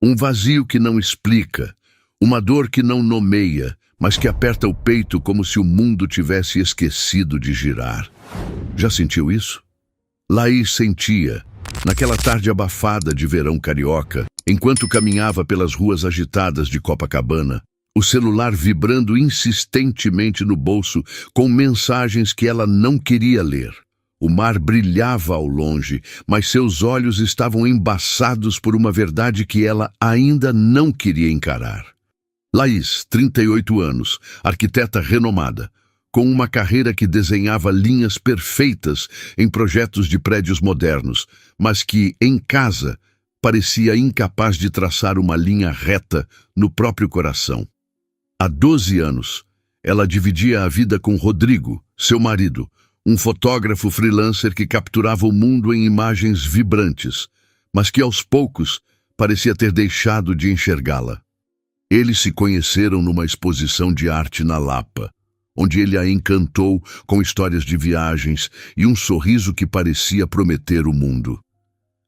Um vazio que não explica, uma dor que não nomeia, mas que aperta o peito como se o mundo tivesse esquecido de girar. Já sentiu isso? Laís sentia, naquela tarde abafada de verão carioca, enquanto caminhava pelas ruas agitadas de Copacabana, o celular vibrando insistentemente no bolso com mensagens que ela não queria ler. O mar brilhava ao longe, mas seus olhos estavam embaçados por uma verdade que ela ainda não queria encarar. Laís, 38 anos, arquiteta renomada, com uma carreira que desenhava linhas perfeitas em projetos de prédios modernos, mas que, em casa, parecia incapaz de traçar uma linha reta no próprio coração. Há 12 anos, ela dividia a vida com Rodrigo, seu marido, um fotógrafo freelancer que capturava o mundo em imagens vibrantes, mas que aos poucos parecia ter deixado de enxergá-la. Eles se conheceram numa exposição de arte na Lapa, onde ele a encantou com histórias de viagens e um sorriso que parecia prometer o mundo.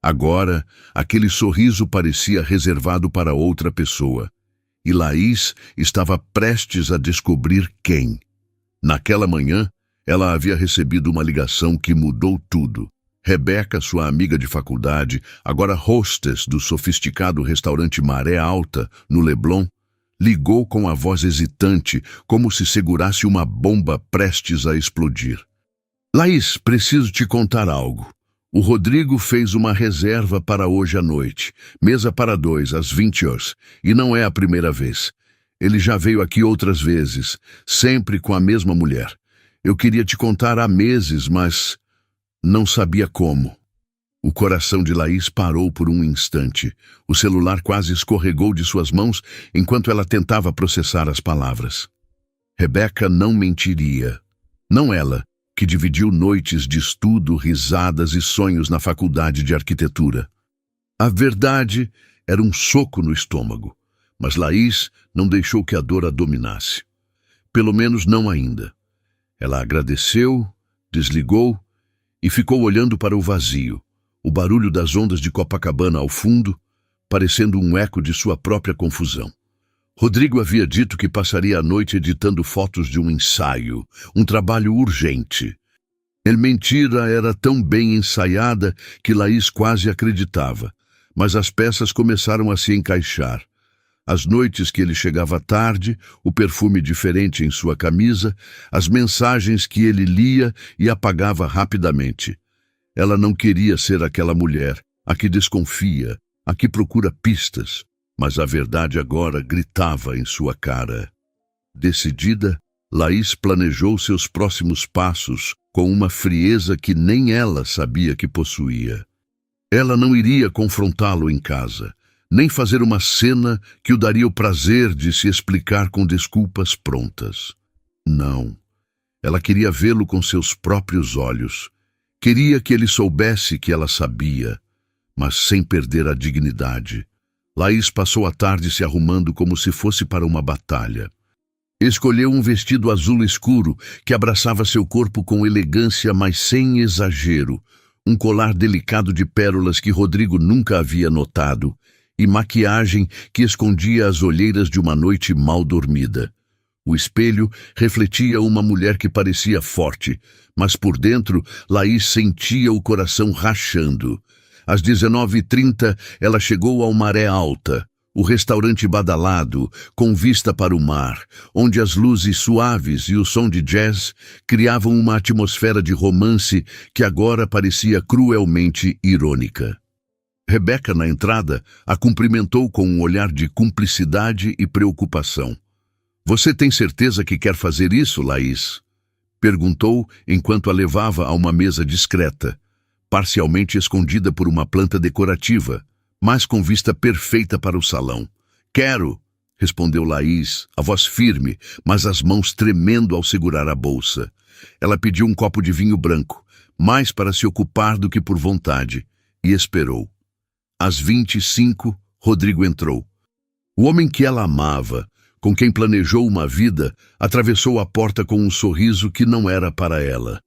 Agora, aquele sorriso parecia reservado para outra pessoa, e Laís estava prestes a descobrir quem. Naquela manhã, ela havia recebido uma ligação que mudou tudo. Rebeca, sua amiga de faculdade, agora hostess do sofisticado restaurante Maré Alta, no Leblon, ligou com a voz hesitante, como se segurasse uma bomba prestes a explodir. Laís, preciso te contar algo. O Rodrigo fez uma reserva para hoje à noite, mesa para 2, às 20 horas, e não é a primeira vez. Ele já veio aqui outras vezes, sempre com a mesma mulher. Eu queria te contar há meses, mas não sabia como. O coração de Laís parou por um instante. O celular quase escorregou de suas mãos enquanto ela tentava processar as palavras. Rebeca não mentiria. Não ela, que dividiu noites de estudo, risadas e sonhos na faculdade de arquitetura. A verdade era um soco no estômago, mas Laís não deixou que a dor a dominasse. Pelo menos não ainda. Ela agradeceu, desligou e ficou olhando para o vazio, o barulho das ondas de Copacabana ao fundo, parecendo um eco de sua própria confusão. Rodrigo havia dito que passaria a noite editando fotos de um ensaio, um trabalho urgente. A mentira era tão bem ensaiada que Laís quase acreditava, mas as peças começaram a se encaixar. As noites que ele chegava tarde, o perfume diferente em sua camisa, as mensagens que ele lia e apagava rapidamente. Ela não queria ser aquela mulher, a que desconfia, a que procura pistas, mas a verdade agora gritava em sua cara. Decidida, Laís planejou seus próximos passos com uma frieza que nem ela sabia que possuía. Ela não iria confrontá-lo em casa, nem fazer uma cena que o daria o prazer de se explicar com desculpas prontas. Não. Ela queria vê-lo com seus próprios olhos. Queria que ele soubesse que ela sabia, mas sem perder a dignidade. Laís passou a tarde se arrumando como se fosse para uma batalha. Escolheu um vestido azul escuro que abraçava seu corpo com elegância, mas sem exagero, um colar delicado de pérolas que Rodrigo nunca havia notado, e maquiagem que escondia as olheiras de uma noite mal dormida. O espelho refletia uma mulher que parecia forte, mas por dentro Laís sentia o coração rachando. Às 19h30 ela chegou ao Maré Alta, o restaurante badalado, com vista para o mar, onde as luzes suaves e o som de jazz criavam uma atmosfera de romance que agora parecia cruelmente irônica. Rebeca, na entrada, a cumprimentou com um olhar de cumplicidade e preocupação. "Você tem certeza que quer fazer isso, Laís?" Perguntou enquanto a levava a uma mesa discreta, parcialmente escondida por uma planta decorativa, mas com vista perfeita para o salão. "Quero", respondeu Laís, a voz firme, mas as mãos tremendo ao segurar a bolsa. Ela pediu um copo de vinho branco, mais para se ocupar do que por vontade, e esperou. Às 25, Rodrigo entrou. O homem que ela amava, com quem planejou uma vida, atravessou a porta com um sorriso que não era para ela.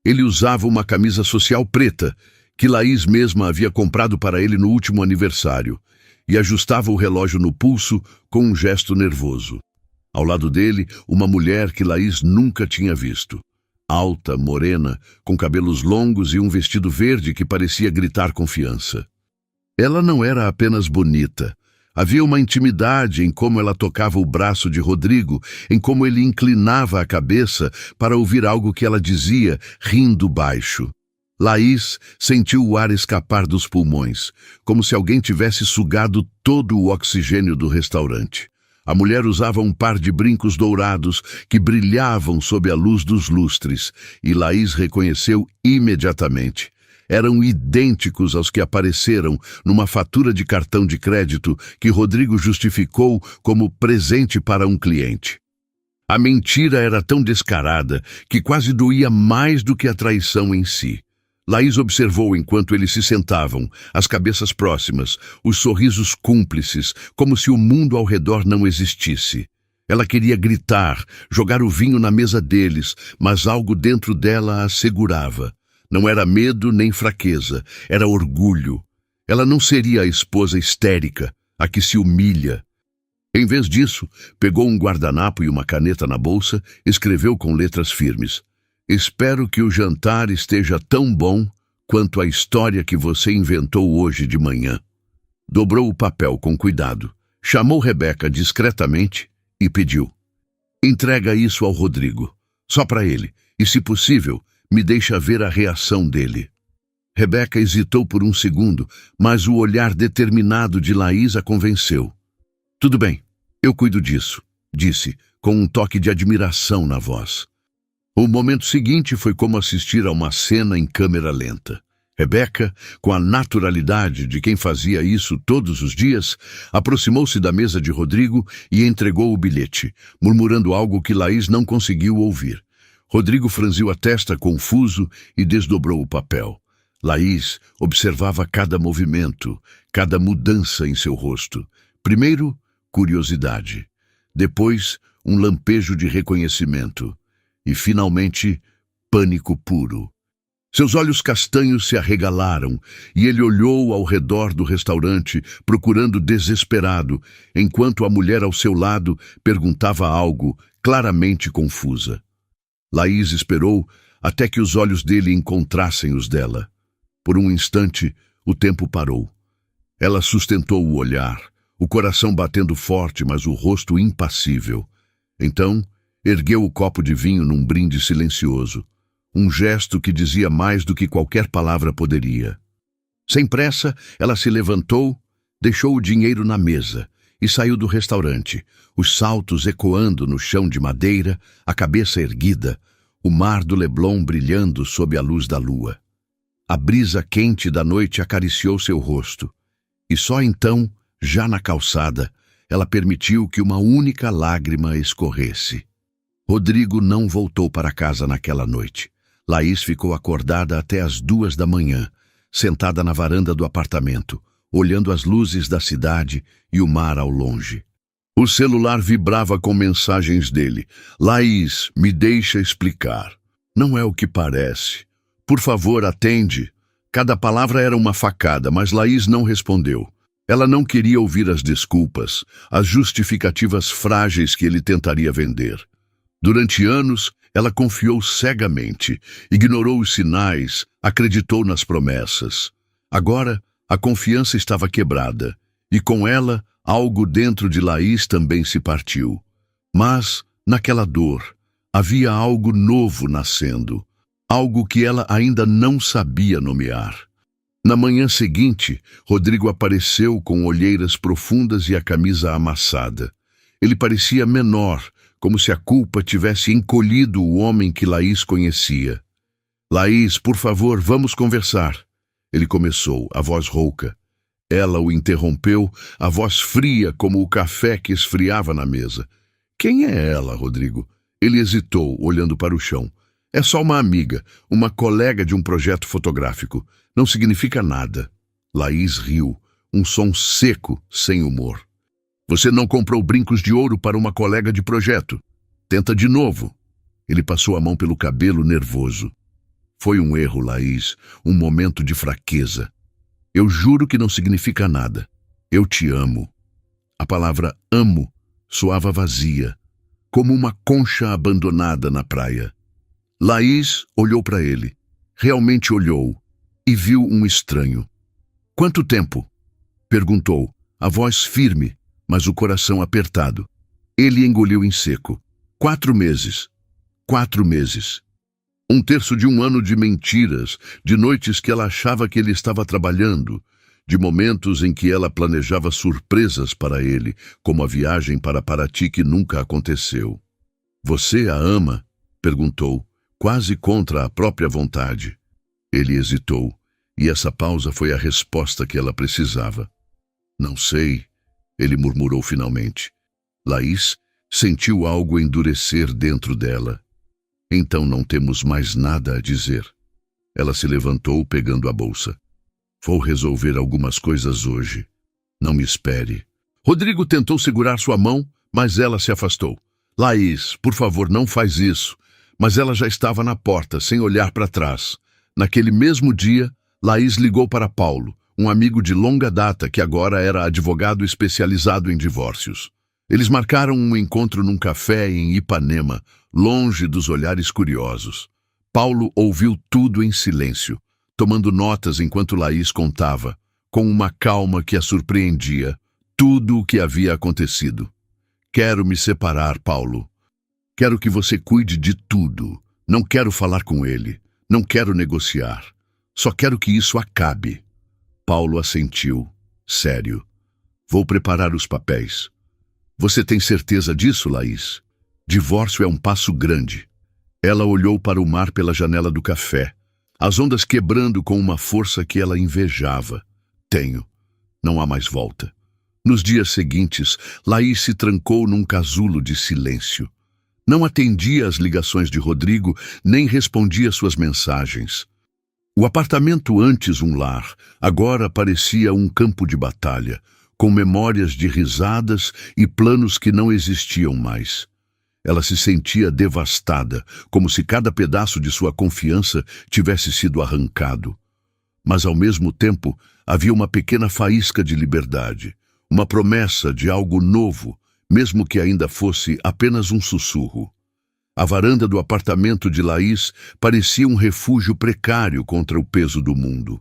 Ele usava uma camisa social preta, que Laís mesma havia comprado para ele no último aniversário, e ajustava o relógio no pulso com um gesto nervoso. Ao lado dele, uma mulher que Laís nunca tinha visto. Alta, morena, com cabelos longos e um vestido verde que parecia gritar confiança. Ela não era apenas bonita. Havia uma intimidade em como ela tocava o braço de Rodrigo, em como ele inclinava a cabeça para ouvir algo que ela dizia, rindo baixo. Laís sentiu o ar escapar dos pulmões, como se alguém tivesse sugado todo o oxigênio do restaurante. A mulher usava um par de brincos dourados que brilhavam sob a luz dos lustres, e Laís reconheceu imediatamente. Eram idênticos aos que apareceram numa fatura de cartão de crédito que Rodrigo justificou como presente para um cliente. A mentira era tão descarada que quase doía mais do que a traição em si. Laís observou enquanto eles se sentavam, as cabeças próximas, os sorrisos cúmplices, como se o mundo ao redor não existisse. Ela queria gritar, jogar o vinho na mesa deles, mas algo dentro dela a segurava. Não era medo nem fraqueza, era orgulho. Ela não seria a esposa histérica, a que se humilha. Em vez disso, pegou um guardanapo e uma caneta na bolsa, escreveu com letras firmes: "Espero que o jantar esteja tão bom quanto a história que você inventou hoje de manhã." Dobrou o papel com cuidado, chamou Rebeca discretamente e pediu: "Entrega isso ao Rodrigo, só para ele, e se possível, me deixa ver a reação dele." Rebeca hesitou por um segundo, mas o olhar determinado de Laís a convenceu. "Tudo bem, eu cuido disso", disse, com um toque de admiração na voz. O momento seguinte foi como assistir a uma cena em câmera lenta. Rebeca, com a naturalidade de quem fazia isso todos os dias, aproximou-se da mesa de Rodrigo e entregou o bilhete, murmurando algo que Laís não conseguiu ouvir. Rodrigo franziu a testa confuso e desdobrou o papel. Laís observava cada movimento, cada mudança em seu rosto. Primeiro, curiosidade. Depois, um lampejo de reconhecimento. E, finalmente, pânico puro. Seus olhos castanhos se arregalaram e ele olhou ao redor do restaurante, procurando desesperado, enquanto a mulher ao seu lado perguntava algo, claramente confusa. Laís esperou até que os olhos dele encontrassem os dela. Por um instante, o tempo parou. Ela sustentou o olhar, o coração batendo forte, mas o rosto impassível. Então, ergueu o copo de vinho num brinde silencioso, um gesto que dizia mais do que qualquer palavra poderia. Sem pressa, ela se levantou, deixou o dinheiro na mesa e saiu do restaurante, os saltos ecoando no chão de madeira, a cabeça erguida, o mar do Leblon brilhando sob a luz da lua. A brisa quente da noite acariciou seu rosto, e só então, já na calçada, ela permitiu que uma única lágrima escorresse. Rodrigo não voltou para casa naquela noite. Laís ficou acordada até as 2 da manhã, sentada na varanda do apartamento, olhando as luzes da cidade e o mar ao longe. O celular vibrava com mensagens dele. "Laís, me deixa explicar. Não é o que parece. Por favor, atende." Cada palavra era uma facada, mas Laís não respondeu. Ela não queria ouvir as desculpas, as justificativas frágeis que ele tentaria vender. Durante anos, ela confiou cegamente, ignorou os sinais, acreditou nas promessas. Agora, a confiança estava quebrada, e com ela, algo dentro de Laís também se partiu. Mas, naquela dor, havia algo novo nascendo, algo que ela ainda não sabia nomear. Na manhã seguinte, Rodrigo apareceu com olheiras profundas e a camisa amassada. Ele parecia menor, como se a culpa tivesse encolhido o homem que Laís conhecia. "Laís, por favor, vamos conversar." Ele começou, a voz rouca. Ela o interrompeu, a voz fria como o café que esfriava na mesa. "Quem é ela, Rodrigo?" Ele hesitou, olhando para o chão. "É só uma amiga, uma colega de um projeto fotográfico. Não significa nada." Laís riu, um som seco, sem humor. "Você não comprou brincos de ouro para uma colega de projeto. Tenta de novo." Ele passou a mão pelo cabelo, nervoso. "Foi um erro, Laís, um momento de fraqueza. Eu juro que não significa nada." Eu te amo. A palavra amo soava vazia, como uma concha abandonada na praia. Laís olhou para ele, realmente olhou, e viu um estranho. Quanto tempo? Perguntou, a voz firme, mas o coração apertado. Ele engoliu em seco. 4 meses. 4 meses. 1/3 de um ano de mentiras, de noites que ela achava que ele estava trabalhando, de momentos em que ela planejava surpresas para ele, como a viagem para Paraty que nunca aconteceu. Você a ama? Perguntou, quase contra a própria vontade. Ele hesitou, e essa pausa foi a resposta que ela precisava. Não sei, ele murmurou finalmente. Laís sentiu algo endurecer dentro dela. Então não temos mais nada a dizer. Ela se levantou pegando a bolsa. Vou resolver algumas coisas hoje. Não me espere. Rodrigo tentou segurar sua mão, mas ela se afastou. Laís, por favor, não faz isso. Mas ela já estava na porta, sem olhar para trás. Naquele mesmo dia, Laís ligou para Paulo, um amigo de longa data que agora era advogado especializado em divórcios. Eles marcaram um encontro num café em Ipanema, longe dos olhares curiosos. Paulo ouviu tudo em silêncio, tomando notas enquanto Laís contava, com uma calma que a surpreendia, tudo o que havia acontecido. Quero me separar, Paulo. Quero que você cuide de tudo. Não quero falar com ele. Não quero negociar. Só quero que isso acabe. Paulo assentiu, sério. Vou preparar os papéis. Você tem certeza disso, Laís? Divórcio é um passo grande. Ela olhou para o mar pela janela do café, as ondas quebrando com uma força que ela invejava. Tenho. Não há mais volta. Nos dias seguintes, Laís se trancou num casulo de silêncio. Não atendia às ligações de Rodrigo, nem respondia suas mensagens. O apartamento, antes um lar, agora parecia um campo de batalha, com memórias de risadas e planos que não existiam mais. Ela se sentia devastada, como se cada pedaço de sua confiança tivesse sido arrancado. Mas, ao mesmo tempo, havia uma pequena faísca de liberdade, uma promessa de algo novo, mesmo que ainda fosse apenas um sussurro. A varanda do apartamento de Laís parecia um refúgio precário contra o peso do mundo.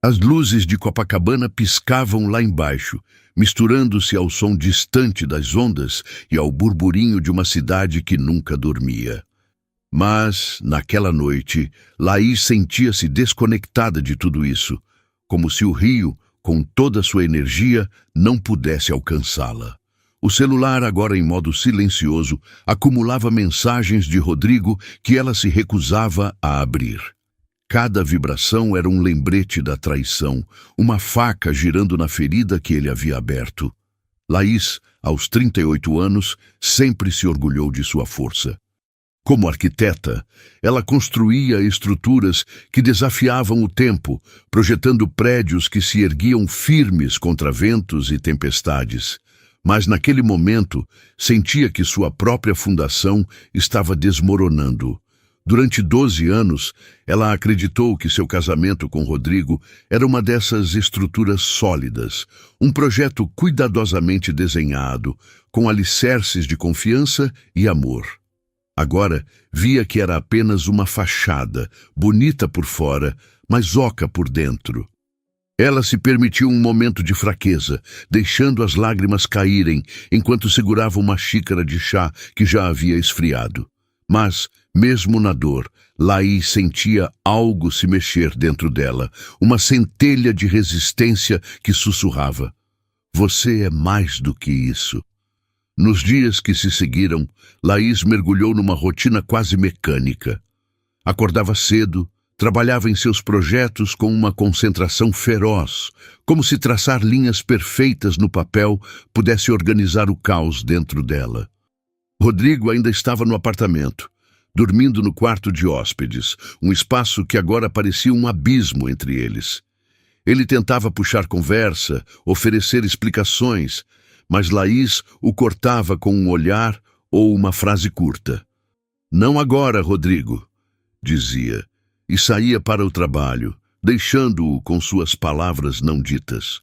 As luzes de Copacabana piscavam lá embaixo, misturando-se ao som distante das ondas e ao burburinho de uma cidade que nunca dormia. Mas, naquela noite, Laís sentia-se desconectada de tudo isso, como se o rio, com toda sua energia, não pudesse alcançá-la. O celular, agora em modo silencioso, acumulava mensagens de Rodrigo que ela se recusava a abrir. Cada vibração era um lembrete da traição, uma faca girando na ferida que ele havia aberto. Laís, aos 38 anos, sempre se orgulhou de sua força. Como arquiteta, ela construía estruturas que desafiavam o tempo, projetando prédios que se erguiam firmes contra ventos e tempestades. Mas naquele momento sentia que sua própria fundação estava desmoronando. Durante 12 anos, ela acreditou que seu casamento com Rodrigo era uma dessas estruturas sólidas, um projeto cuidadosamente desenhado, com alicerces de confiança e amor. Agora via que era apenas uma fachada, bonita por fora, mas oca por dentro. Ela se permitiu um momento de fraqueza, deixando as lágrimas caírem enquanto segurava uma xícara de chá que já havia esfriado. Mas, mesmo na dor, Laís sentia algo se mexer dentro dela, uma centelha de resistência que sussurrava: "Você é mais do que isso." Nos dias que se seguiram, Laís mergulhou numa rotina quase mecânica. Acordava cedo, trabalhava em seus projetos com uma concentração feroz, como se traçar linhas perfeitas no papel pudesse organizar o caos dentro dela. Rodrigo ainda estava no apartamento, dormindo no quarto de hóspedes, um espaço que agora parecia um abismo entre eles. Ele tentava puxar conversa, oferecer explicações, mas Laís o cortava com um olhar ou uma frase curta. "Não agora, Rodrigo", dizia, e saía para o trabalho, deixando-o com suas palavras não ditas.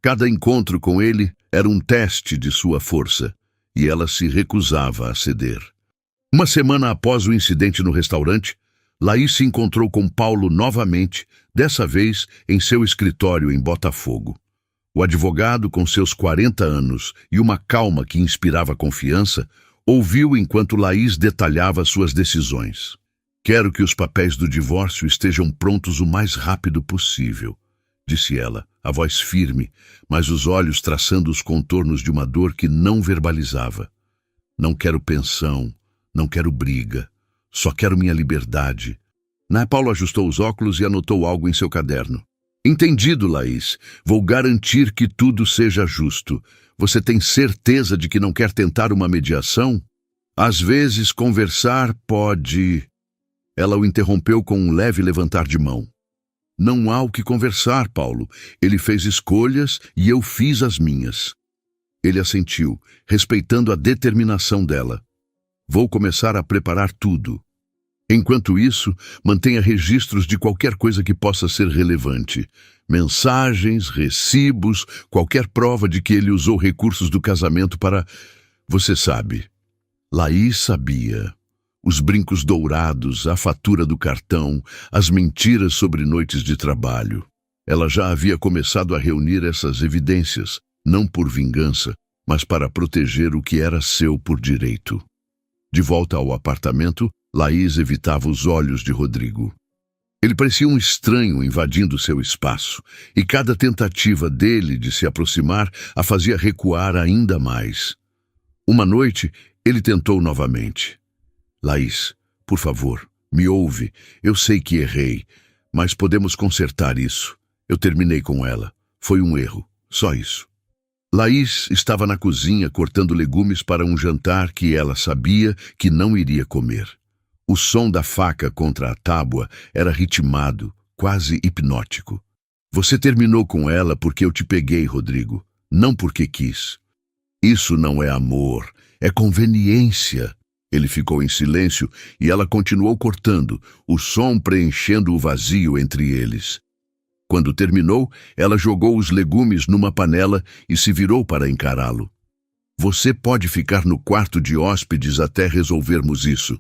Cada encontro com ele era um teste de sua força, e ela se recusava a ceder. Uma semana após o incidente no restaurante, Laís se encontrou com Paulo novamente, dessa vez em seu escritório em Botafogo. O advogado, com seus 40 anos e uma calma que inspirava confiança, ouviu enquanto Laís detalhava suas decisões. "Quero que os papéis do divórcio estejam prontos o mais rápido possível", disse ela, a voz firme, mas os olhos traçando os contornos de uma dor que não verbalizava. "Não quero pensão, não quero briga, só quero minha liberdade." Paulo ajustou os óculos e anotou algo em seu caderno. "Entendido, Laís. Vou garantir que tudo seja justo. Você tem certeza de que não quer tentar uma mediação? Às vezes, conversar pode..." Ela o interrompeu com um leve levantar de mão. "Não há o que conversar, Paulo. Ele fez escolhas e eu fiz as minhas." Ele assentiu, respeitando a determinação dela. "Vou começar a preparar tudo. Enquanto isso, mantenha registros de qualquer coisa que possa ser relevante. Mensagens, recibos, qualquer prova de que ele usou recursos do casamento para... Você sabe." Laís sabia. Os brincos dourados, a fatura do cartão, as mentiras sobre noites de trabalho. Ela já havia começado a reunir essas evidências, não por vingança, mas para proteger o que era seu por direito. De volta ao apartamento, Laís evitava os olhos de Rodrigo. Ele parecia um estranho invadindo seu espaço, e cada tentativa dele de se aproximar a fazia recuar ainda mais. Uma noite, ele tentou novamente. "Laís, por favor, me ouve. Eu sei que errei, mas podemos consertar isso. Eu terminei com ela. Foi um erro, só isso." Laís estava na cozinha cortando legumes para um jantar que ela sabia que não iria comer. O som da faca contra a tábua era ritmado, quase hipnótico. "Você terminou com ela porque eu te peguei, Rodrigo, não porque quis." "Isso não é amor, é conveniência." Ele ficou em silêncio e ela continuou cortando, o som preenchendo o vazio entre eles. Quando terminou, ela jogou os legumes numa panela e se virou para encará-lo. "Você pode ficar no quarto de hóspedes até resolvermos isso.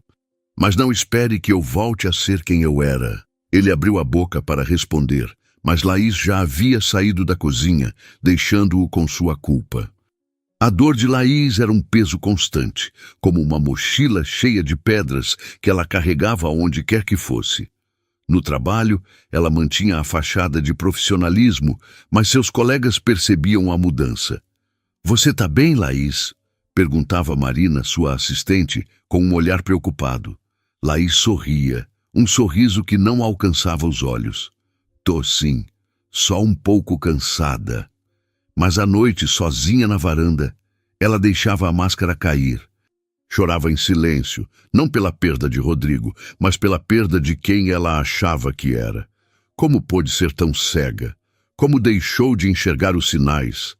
Mas não espere que eu volte a ser quem eu era." Ele abriu a boca para responder, mas Laís já havia saído da cozinha, deixando-o com sua culpa. A dor de Laís era um peso constante, como uma mochila cheia de pedras que ela carregava onde quer que fosse. No trabalho, ela mantinha a fachada de profissionalismo, mas seus colegas percebiam a mudança. "Você tá bem, Laís?" perguntava Marina, sua assistente, com um olhar preocupado. Laís sorria, um sorriso que não alcançava os olhos. "Tô sim, só um pouco cansada." Mas à noite, sozinha na varanda, ela deixava a máscara cair. Chorava em silêncio, não pela perda de Rodrigo, mas pela perda de quem ela achava que era. Como pôde ser tão cega? Como deixou de enxergar os sinais?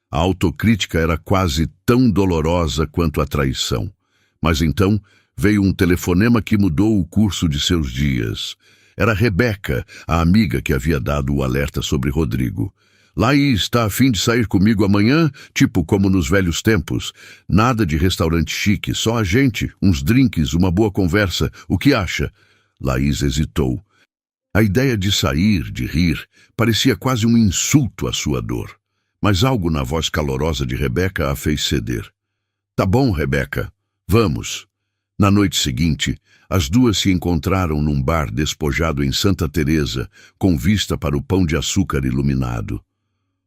A autocrítica era quase tão dolorosa quanto a traição. Mas então veio um telefonema que mudou o curso de seus dias. Era Rebeca, a amiga que havia dado o alerta sobre Rodrigo. "Laís, está a fim de sair comigo amanhã? Tipo como nos velhos tempos. Nada de restaurante chique, só a gente, uns drinks, uma boa conversa. O que acha?" Laís hesitou. A ideia de sair, de rir, parecia quase um insulto à sua dor. Mas algo na voz calorosa de Rebeca a fez ceder. "Tá bom, Rebeca. Vamos." Na noite seguinte, as duas se encontraram num bar despojado em Santa Teresa, com vista para o Pão de Açúcar iluminado.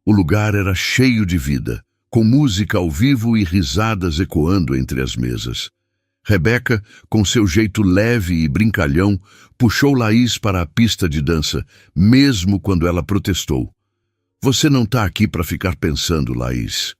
O lugar era cheio de vida, com música ao vivo e risadas ecoando entre as mesas. Rebeca, com seu jeito leve e brincalhão, puxou Laís para a pista de dança, mesmo quando ela protestou. "Você não está aqui para ficar pensando, Laís.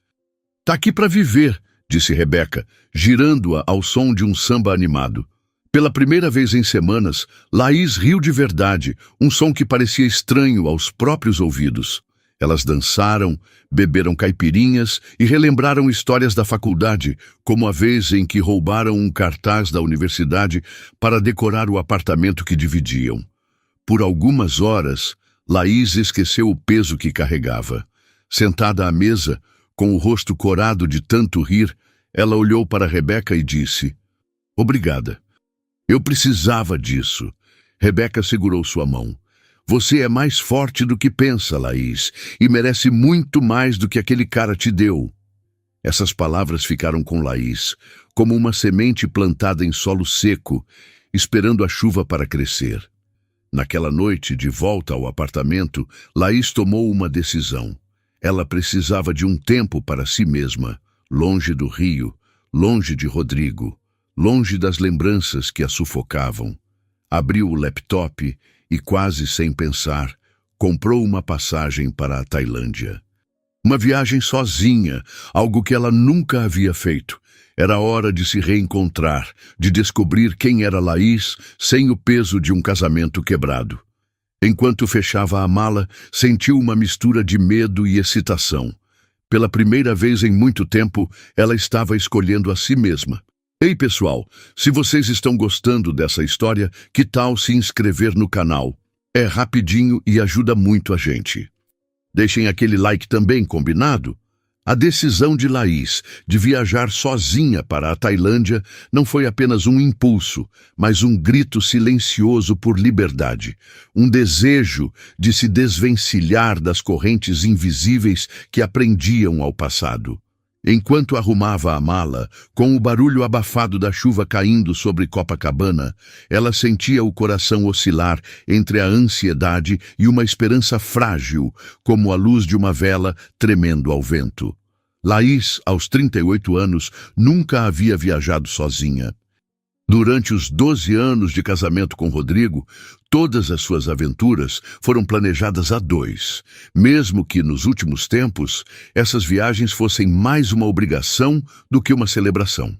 Está aqui para viver", disse Rebeca, girando-a ao som de um samba animado. Pela primeira vez em semanas, Laís riu de verdade, um som que parecia estranho aos próprios ouvidos. Elas dançaram, beberam caipirinhas e relembraram histórias da faculdade, como a vez em que roubaram um cartaz da universidade para decorar o apartamento que dividiam. Por algumas horas, Laís esqueceu o peso que carregava. Sentada à mesa, com o rosto corado de tanto rir, ela olhou para Rebeca e disse: "Obrigada. Eu precisava disso." Rebeca segurou sua mão. "Você é mais forte do que pensa, Laís, e merece muito mais do que aquele cara te deu." Essas palavras ficaram com Laís, como uma semente plantada em solo seco, esperando a chuva para crescer. Naquela noite, de volta ao apartamento, Laís tomou uma decisão. Ela precisava de um tempo para si mesma, longe do Rio, longe de Rodrigo, longe das lembranças que a sufocavam. Abriu o laptop e, quase sem pensar, comprou uma passagem para a Tailândia. Uma viagem sozinha, algo que ela nunca havia feito. Era hora de se reencontrar, de descobrir quem era Laís sem o peso de um casamento quebrado. Enquanto fechava a mala, sentiu uma mistura de medo e excitação. Pela primeira vez em muito tempo, ela estava escolhendo a si mesma. Ei, pessoal, se vocês estão gostando dessa história, que tal se inscrever no canal? É rapidinho e ajuda muito a gente. Deixem aquele like também, combinado? A decisão de Laís de viajar sozinha para a Tailândia não foi apenas um impulso, mas um grito silencioso por liberdade, um desejo de se desvencilhar das correntes invisíveis que a prendiam ao passado. Enquanto arrumava a mala, com o barulho abafado da chuva caindo sobre Copacabana, ela sentia o coração oscilar entre a ansiedade e uma esperança frágil, como a luz de uma vela tremendo ao vento. Laís, aos 38 anos, nunca havia viajado sozinha. Durante os 12 anos de casamento com Rodrigo, todas as suas aventuras foram planejadas a dois, mesmo que, nos últimos tempos, essas viagens fossem mais uma obrigação do que uma celebração.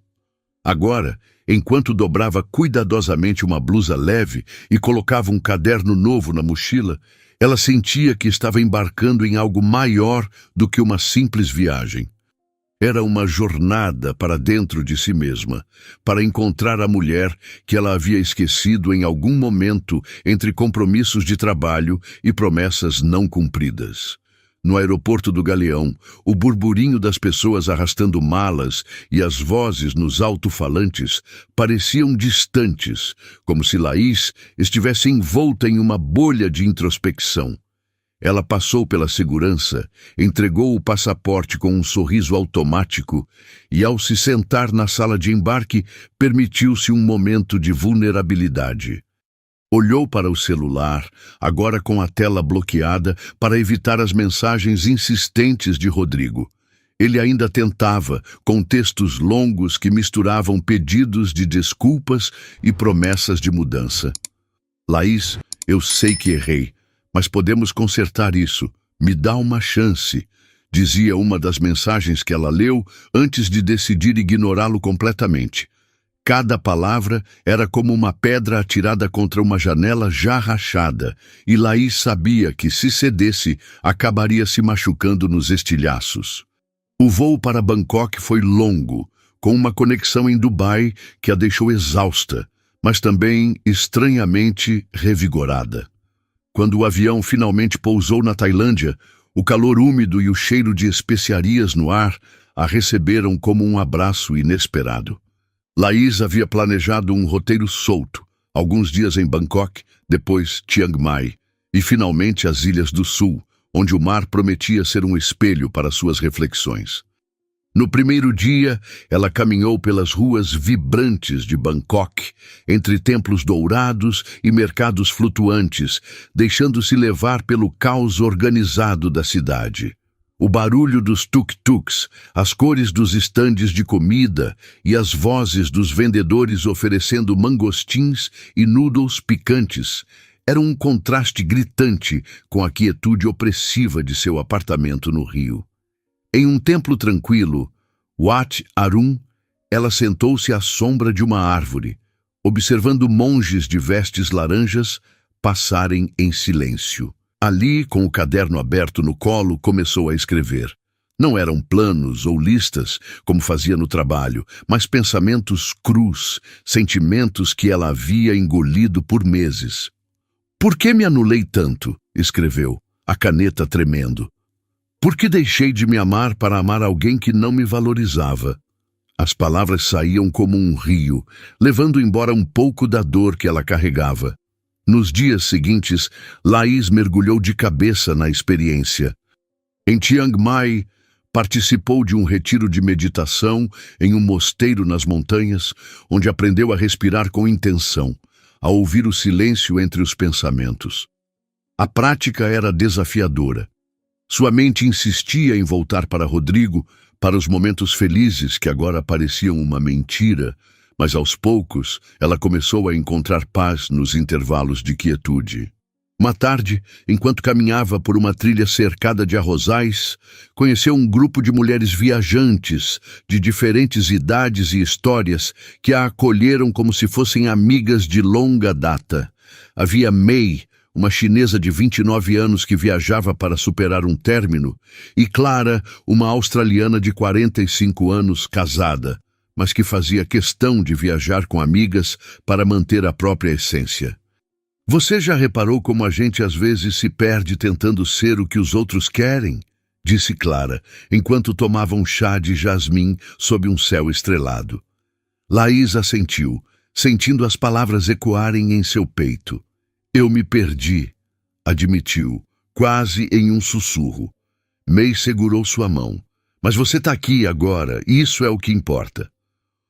Agora, enquanto dobrava cuidadosamente uma blusa leve e colocava um caderno novo na mochila, ela sentia que estava embarcando em algo maior do que uma simples viagem. Era uma jornada para dentro de si mesma, para encontrar a mulher que ela havia esquecido em algum momento entre compromissos de trabalho e promessas não cumpridas. No aeroporto do Galeão, o burburinho das pessoas arrastando malas e as vozes nos alto-falantes pareciam distantes, como se Laís estivesse envolta em uma bolha de introspecção. Ela passou pela segurança, entregou o passaporte com um sorriso automático e, ao se sentar na sala de embarque, permitiu-se um momento de vulnerabilidade. Olhou para o celular, agora com a tela bloqueada, para evitar as mensagens insistentes de Rodrigo. Ele ainda tentava, com textos longos que misturavam pedidos de desculpas e promessas de mudança. "Laís, eu sei que errei, mas podemos consertar isso. Me dá uma chance", dizia uma das mensagens que ela leu antes de decidir ignorá-lo completamente. Cada palavra era como uma pedra atirada contra uma janela já rachada, e Laís sabia que, se cedesse, acabaria se machucando nos estilhaços. O voo para Bangkok foi longo, com uma conexão em Dubai que a deixou exausta, mas também estranhamente revigorada. Quando o avião finalmente pousou na Tailândia, o calor úmido e o cheiro de especiarias no ar a receberam como um abraço inesperado. Laís havia planejado um roteiro solto, alguns dias em Bangkok, depois Chiang Mai, e finalmente as Ilhas do Sul, onde o mar prometia ser um espelho para suas reflexões. No primeiro dia, ela caminhou pelas ruas vibrantes de Bangkok, entre templos dourados e mercados flutuantes, deixando-se levar pelo caos organizado da cidade. O barulho dos tuk-tuks, as cores dos estandes de comida e as vozes dos vendedores oferecendo mangostins e noodles picantes eram um contraste gritante com a quietude opressiva de seu apartamento no Rio. Em um templo tranquilo, Wat Arun, ela sentou-se à sombra de uma árvore, observando monges de vestes laranjas passarem em silêncio. Ali, com o caderno aberto no colo, começou a escrever. Não eram planos ou listas, como fazia no trabalho, mas pensamentos crus, sentimentos que ela havia engolido por meses. "Por que me anulei tanto?", escreveu, a caneta tremendo. Por que deixei de me amar para amar alguém que não me valorizava? As palavras saíam como um rio, levando embora um pouco da dor que ela carregava. Nos dias seguintes, Laís mergulhou de cabeça na experiência. Em Chiang Mai, participou de um retiro de meditação em um mosteiro nas montanhas, onde aprendeu a respirar com intenção, a ouvir o silêncio entre os pensamentos. A prática era desafiadora. Sua mente insistia em voltar para Rodrigo, para os momentos felizes que agora pareciam uma mentira, mas aos poucos ela começou a encontrar paz nos intervalos de quietude. Uma tarde, enquanto caminhava por uma trilha cercada de arrozais, conheceu um grupo de mulheres viajantes, de diferentes idades e histórias, que a acolheram como se fossem amigas de longa data. Havia Mei, uma chinesa de 29 anos que viajava para superar um término, e Clara, uma australiana de 45 anos, casada, mas que fazia questão de viajar com amigas para manter a própria essência. Você já reparou como a gente às vezes se perde tentando ser o que os outros querem? Disse Clara, enquanto tomava um chá de jasmim sob um céu estrelado. Laís assentiu, sentindo as palavras ecoarem em seu peito. Eu me perdi, admitiu, quase em um sussurro. Mei segurou sua mão. Mas você está aqui agora, isso é o que importa.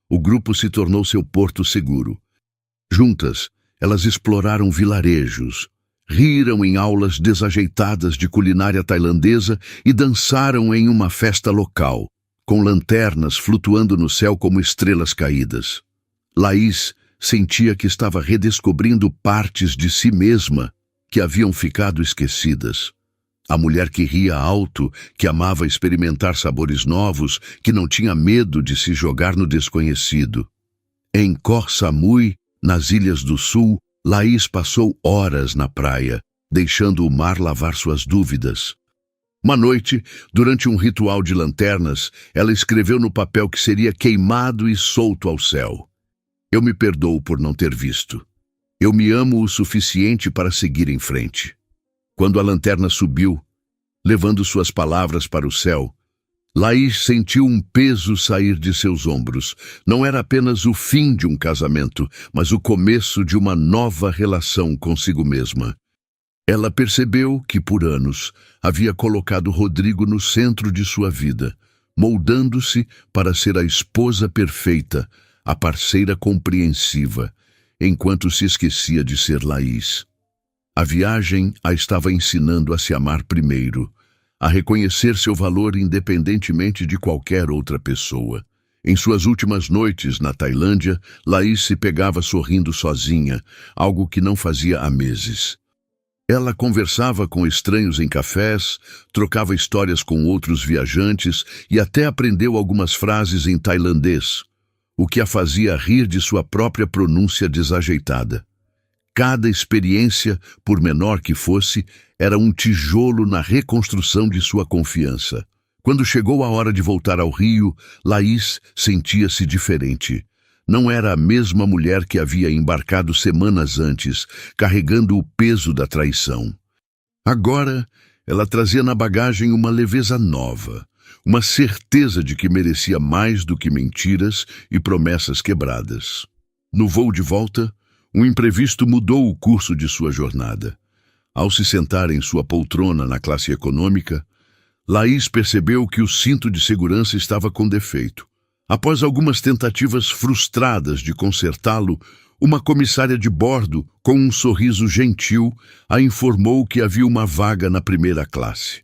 O grupo se tornou seu porto seguro. Juntas, elas exploraram vilarejos, riram em aulas desajeitadas de culinária tailandesa e dançaram em uma festa local, com lanternas flutuando no céu como estrelas caídas. Laís sentia que estava redescobrindo partes de si mesma que haviam ficado esquecidas. A mulher que ria alto, que amava experimentar sabores novos, que não tinha medo de se jogar no desconhecido. Em Koh Samui, nas Ilhas do Sul, Laís passou horas na praia, deixando o mar lavar suas dúvidas. Uma noite, durante um ritual de lanternas, ela escreveu no papel que seria queimado e solto ao céu. Eu me perdoo por não ter visto. Eu me amo o suficiente para seguir em frente. Quando a lanterna subiu, levando suas palavras para o céu, Laís sentiu um peso sair de seus ombros. Não era apenas o fim de um casamento, mas o começo de uma nova relação consigo mesma. Ela percebeu que, por anos, havia colocado Rodrigo no centro de sua vida, moldando-se para ser a esposa perfeita, a parceira compreensiva, enquanto se esquecia de ser Laís. A viagem a estava ensinando a se amar primeiro, a reconhecer seu valor independentemente de qualquer outra pessoa. Em suas últimas noites na Tailândia, Laís se pegava sorrindo sozinha, algo que não fazia há meses. Ela conversava com estranhos em cafés, trocava histórias com outros viajantes e até aprendeu algumas frases em tailandês, o que a fazia rir de sua própria pronúncia desajeitada. Cada experiência, por menor que fosse, era um tijolo na reconstrução de sua confiança. Quando chegou a hora de voltar ao Rio, Laís sentia-se diferente. Não era a mesma mulher que havia embarcado semanas antes, carregando o peso da traição. Agora, ela trazia na bagagem uma leveza nova, uma certeza de que merecia mais do que mentiras e promessas quebradas. No voo de volta, um imprevisto mudou o curso de sua jornada. Ao se sentar em sua poltrona na classe econômica, Laís percebeu que o cinto de segurança estava com defeito. Após algumas tentativas frustradas de consertá-lo, uma comissária de bordo, com um sorriso gentil, a informou que havia uma vaga na primeira classe.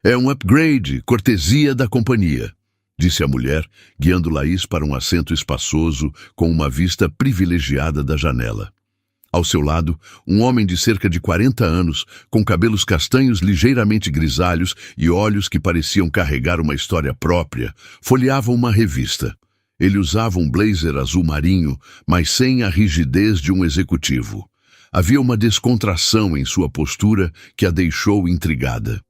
É um upgrade, cortesia da companhia, disse a mulher, guiando Laís para um assento espaçoso com uma vista privilegiada da janela. Ao seu lado, um homem de cerca de 40 anos, com cabelos castanhos ligeiramente grisalhos e olhos que pareciam carregar uma história própria, folheava uma revista. Ele usava um blazer azul marinho, mas sem a rigidez de um executivo. Havia uma descontração em sua postura que a deixou intrigada.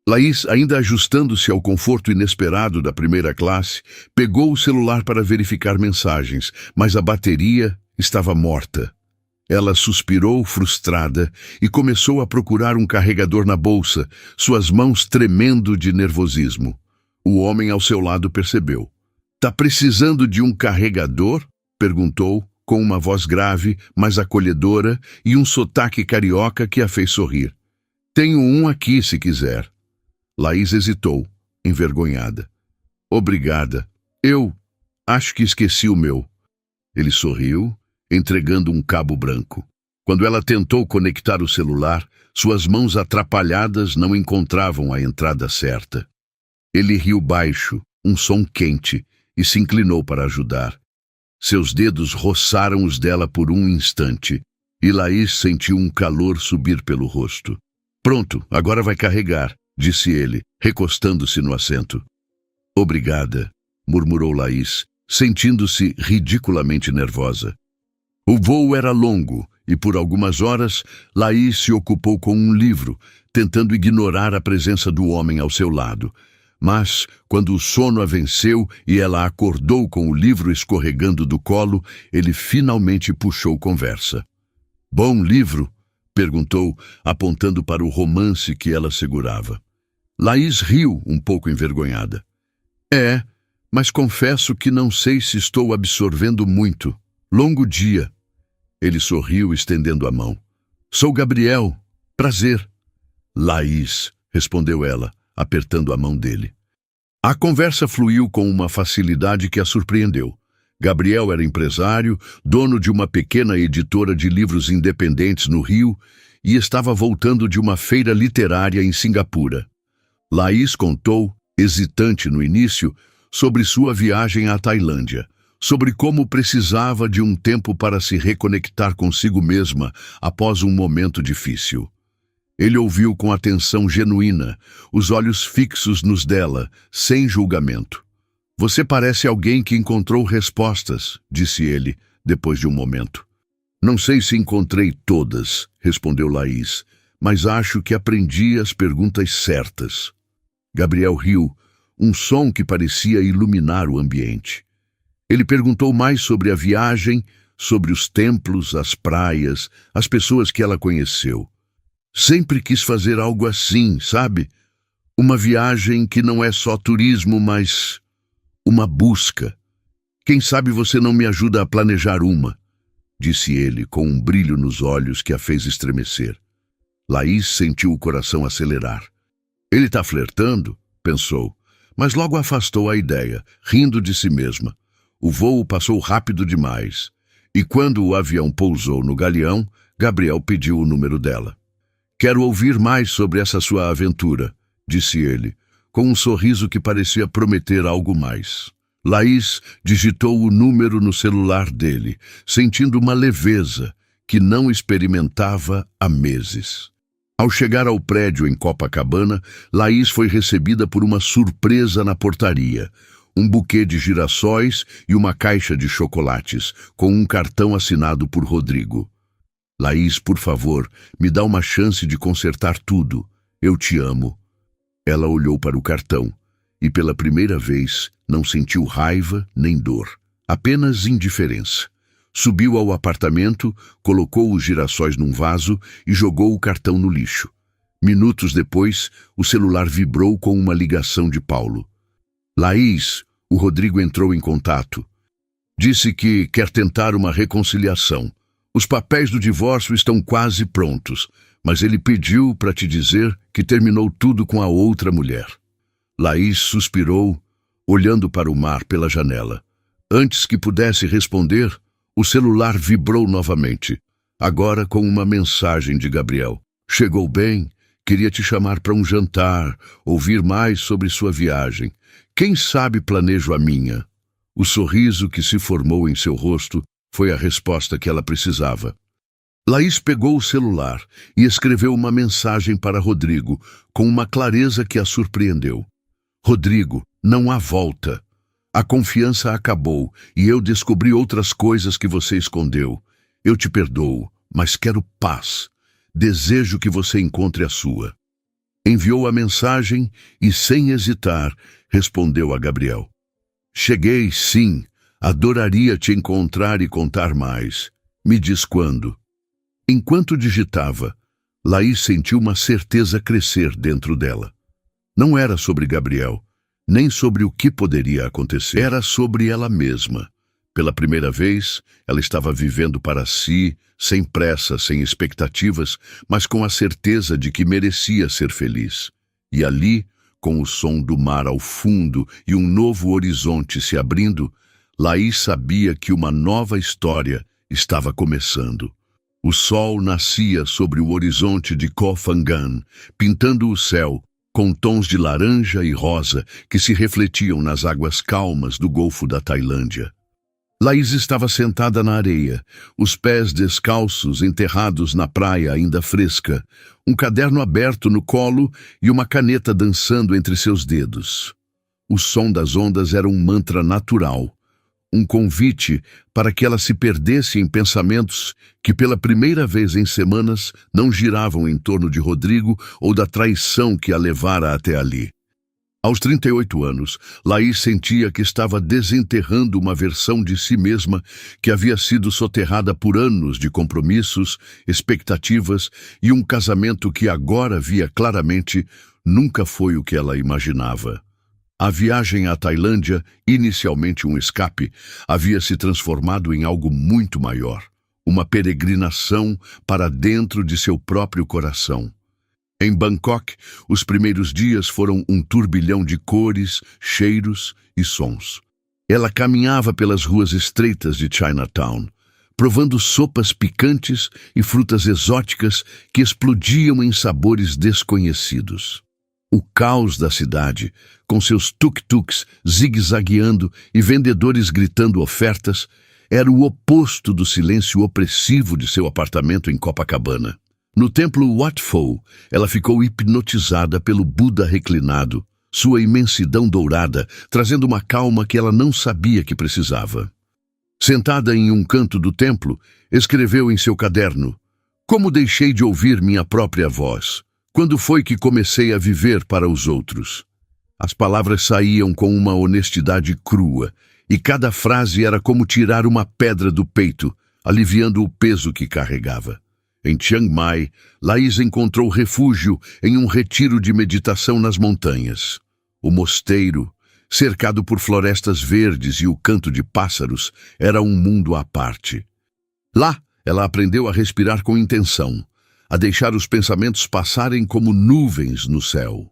Laís, ainda ajustando-se ao conforto inesperado da primeira classe, pegou o celular para verificar mensagens, mas a bateria estava morta. Ela suspirou, frustrada, e começou a procurar um carregador na bolsa, suas mãos tremendo de nervosismo. O homem ao seu lado percebeu. "Tá precisando de um carregador?" perguntou, com uma voz grave, mas acolhedora, e um sotaque carioca que a fez sorrir. "Tenho um aqui, se quiser." Laís hesitou, envergonhada. "Obrigada. Eu acho que esqueci o meu." Ele sorriu, entregando um cabo branco. Quando ela tentou conectar o celular, suas mãos atrapalhadas não encontravam a entrada certa. Ele riu baixo, um som quente, e se inclinou para ajudar. Seus dedos roçaram os dela por um instante, e Laís sentiu um calor subir pelo rosto. "Pronto, agora vai carregar", disse ele, recostando-se no assento. "Obrigada", murmurou Laís, sentindo-se ridiculamente nervosa. O voo era longo, e por algumas horas, Laís se ocupou com um livro, tentando ignorar a presença do homem ao seu lado. Mas, quando o sono a venceu e ela acordou com o livro escorregando do colo, ele finalmente puxou conversa. "Bom livro?" perguntou, apontando para o romance que ela segurava. Laís riu, um pouco envergonhada. "É, mas confesso que não sei se estou absorvendo muito. Longo dia." Ele sorriu, estendendo a mão. "Sou Gabriel. Prazer." "Laís", respondeu ela, apertando a mão dele. A conversa fluiu com uma facilidade que a surpreendeu. Gabriel era empresário, dono de uma pequena editora de livros independentes no Rio e estava voltando de uma feira literária em Singapura. Laís contou, hesitante no início, sobre sua viagem à Tailândia, sobre como precisava de um tempo para se reconectar consigo mesma após um momento difícil. Ele ouviu com atenção genuína, os olhos fixos nos dela, sem julgamento. "Você parece alguém que encontrou respostas", disse ele, depois de um momento. "Não sei se encontrei todas", respondeu Laís, "mas acho que aprendi as perguntas certas." Gabriel riu, um som que parecia iluminar o ambiente. Ele perguntou mais sobre a viagem, sobre os templos, as praias, as pessoas que ela conheceu. "Sempre quis fazer algo assim, sabe? Uma viagem que não é só turismo, mas uma busca. Quem sabe você não me ajuda a planejar uma?" disse ele, com um brilho nos olhos que a fez estremecer. Laís sentiu o coração acelerar. "Ele está flertando?" pensou, mas logo afastou a ideia, rindo de si mesma. O voo passou rápido demais, e quando o avião pousou no galeão, Gabriel pediu o número dela. "Quero ouvir mais sobre essa sua aventura", disse ele, com um sorriso que parecia prometer algo mais. Laís digitou o número no celular dele, sentindo uma leveza que não experimentava há meses. Ao chegar ao prédio em Copacabana, Laís foi recebida por uma surpresa na portaria. Um buquê de girassóis e uma caixa de chocolates, com um cartão assinado por Rodrigo. "Laís, por favor, me dá uma chance de consertar tudo. Eu te amo." Ela olhou para o cartão e, pela primeira vez, não sentiu raiva nem dor, apenas indiferença. Subiu ao apartamento, colocou os girassóis num vaso e jogou o cartão no lixo. Minutos depois, o celular vibrou com uma ligação de Paulo. "Laís", o Rodrigo entrou em contato. "Disse que quer tentar uma reconciliação. Os papéis do divórcio estão quase prontos, mas ele pediu para te dizer que terminou tudo com a outra mulher." Laís suspirou, olhando para o mar pela janela. Antes que pudesse responder, o celular vibrou novamente, agora com uma mensagem de Gabriel. "Chegou bem? Queria te chamar para um jantar, ouvir mais sobre sua viagem. Quem sabe planejo a minha." O sorriso que se formou em seu rosto foi a resposta que ela precisava. Laís pegou o celular e escreveu uma mensagem para Rodrigo, com uma clareza que a surpreendeu. "Rodrigo, não há volta. A confiança acabou e eu descobri outras coisas que você escondeu. Eu te perdoo, mas quero paz. Desejo que você encontre a sua." Enviou a mensagem e, sem hesitar, respondeu a Gabriel. "Cheguei, sim. Adoraria te encontrar e contar mais. Me diz quando." Enquanto digitava, Laís sentiu uma certeza crescer dentro dela. Não era sobre Gabriel, nem sobre o que poderia acontecer. Era sobre ela mesma. Pela primeira vez, ela estava vivendo para si, sem pressa, sem expectativas, mas com a certeza de que merecia ser feliz. E ali, com o som do mar ao fundo e um novo horizonte se abrindo, Laís sabia que uma nova história estava começando. O sol nascia sobre o horizonte de Koh Phangan, pintando o céu com tons de laranja e rosa que se refletiam nas águas calmas do Golfo da Tailândia. Laís estava sentada na areia, os pés descalços enterrados na praia ainda fresca, um caderno aberto no colo e uma caneta dançando entre seus dedos. O som das ondas era um mantra natural, um convite para que ela se perdesse em pensamentos que pela primeira vez em semanas não giravam em torno de Rodrigo ou da traição que a levara até ali. Aos 38 anos, Laís sentia que estava desenterrando uma versão de si mesma que havia sido soterrada por anos de compromissos, expectativas e um casamento que agora via claramente nunca foi o que ela imaginava. A viagem à Tailândia, inicialmente um escape, havia se transformado em algo muito maior, uma peregrinação para dentro de seu próprio coração. Em Bangkok, os primeiros dias foram um turbilhão de cores, cheiros e sons. Ela caminhava pelas ruas estreitas de Chinatown, provando sopas picantes e frutas exóticas que explodiam em sabores desconhecidos. O caos da cidade, com seus tuk-tuks zigue-zagueando e vendedores gritando ofertas, era o oposto do silêncio opressivo de seu apartamento em Copacabana. No templo Wat Pho, ela ficou hipnotizada pelo Buda reclinado, sua imensidão dourada, trazendo uma calma que ela não sabia que precisava. Sentada em um canto do templo, escreveu em seu caderno: "Como deixei de ouvir minha própria voz? Quando foi que comecei a viver para os outros?" As palavras saíam com uma honestidade crua, e cada frase era como tirar uma pedra do peito, aliviando o peso que carregava. Em Chiang Mai, Laís encontrou refúgio em um retiro de meditação nas montanhas. O mosteiro, cercado por florestas verdes e o canto de pássaros, era um mundo à parte. Lá, ela aprendeu a respirar com intenção, a deixar os pensamentos passarem como nuvens no céu.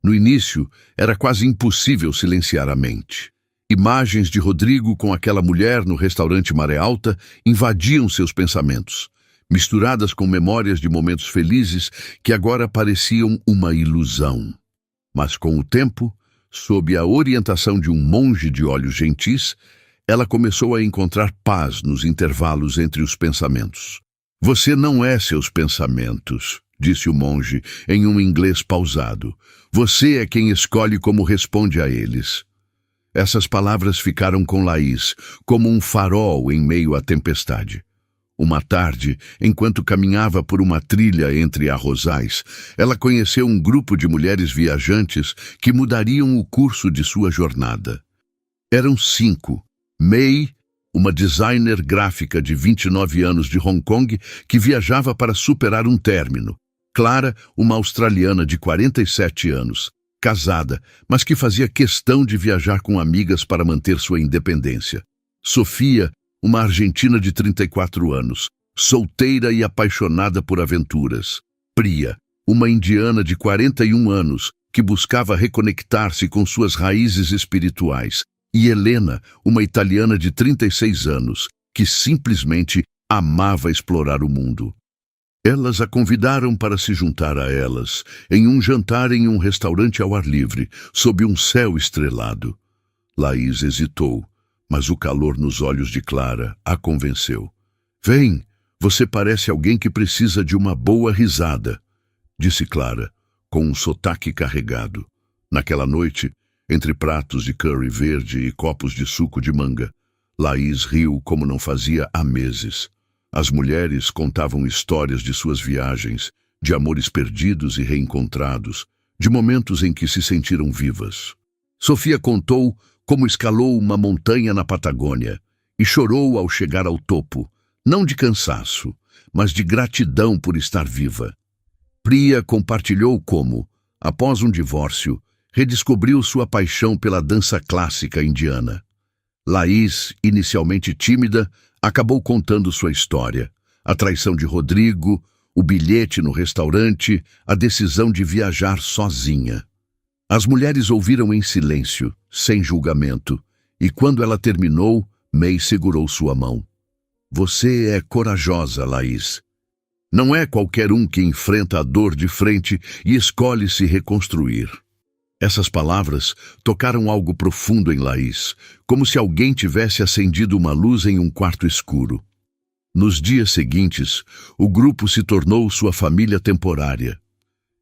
No início, era quase impossível silenciar a mente. Imagens de Rodrigo com aquela mulher no restaurante Maré Alta invadiam seus pensamentos, misturadas com memórias de momentos felizes que agora pareciam uma ilusão. Mas com o tempo, sob a orientação de um monge de olhos gentis, ela começou a encontrar paz nos intervalos entre os pensamentos. "Você não é seus pensamentos", disse o monge em um inglês pausado. "Você é quem escolhe como responde a eles." Essas palavras ficaram com Laís como um farol em meio à tempestade. Uma tarde, enquanto caminhava por uma trilha entre arrozais, ela conheceu um grupo de mulheres viajantes que mudariam o curso de sua jornada. Eram 5. May, uma designer gráfica de 29 anos de Hong Kong que viajava para superar um término. Clara, uma australiana de 47 anos, casada, mas que fazia questão de viajar com amigas para manter sua independência. Sofia, uma argentina de 34 anos, solteira e apaixonada por aventuras. Priya, uma indiana de 41 anos, que buscava reconectar-se com suas raízes espirituais. E Helena, uma italiana de 36 anos, que simplesmente amava explorar o mundo. Elas a convidaram para se juntar a elas, em um jantar em um restaurante ao ar livre, sob um céu estrelado. Laís hesitou, mas o calor nos olhos de Clara a convenceu. "Vem, você parece alguém que precisa de uma boa risada", disse Clara, com um sotaque carregado. Naquela noite, entre pratos de curry verde e copos de suco de manga, Laís riu como não fazia há meses. As mulheres contavam histórias de suas viagens, de amores perdidos e reencontrados, de momentos em que se sentiram vivas. Sofia contou como escalou uma montanha na Patagônia e chorou ao chegar ao topo, não de cansaço, mas de gratidão por estar viva. Priya compartilhou como, após um divórcio, redescobriu sua paixão pela dança clássica indiana. Laís, inicialmente tímida, acabou contando sua história. A traição de Rodrigo, o bilhete no restaurante, a decisão de viajar sozinha. As mulheres ouviram em silêncio, sem julgamento, e quando ela terminou, May segurou sua mão. Você é corajosa, Laís. Não é qualquer um que enfrenta a dor de frente e escolhe se reconstruir. Essas palavras tocaram algo profundo em Laís, como se alguém tivesse acendido uma luz em um quarto escuro. Nos dias seguintes, o grupo se tornou sua família temporária.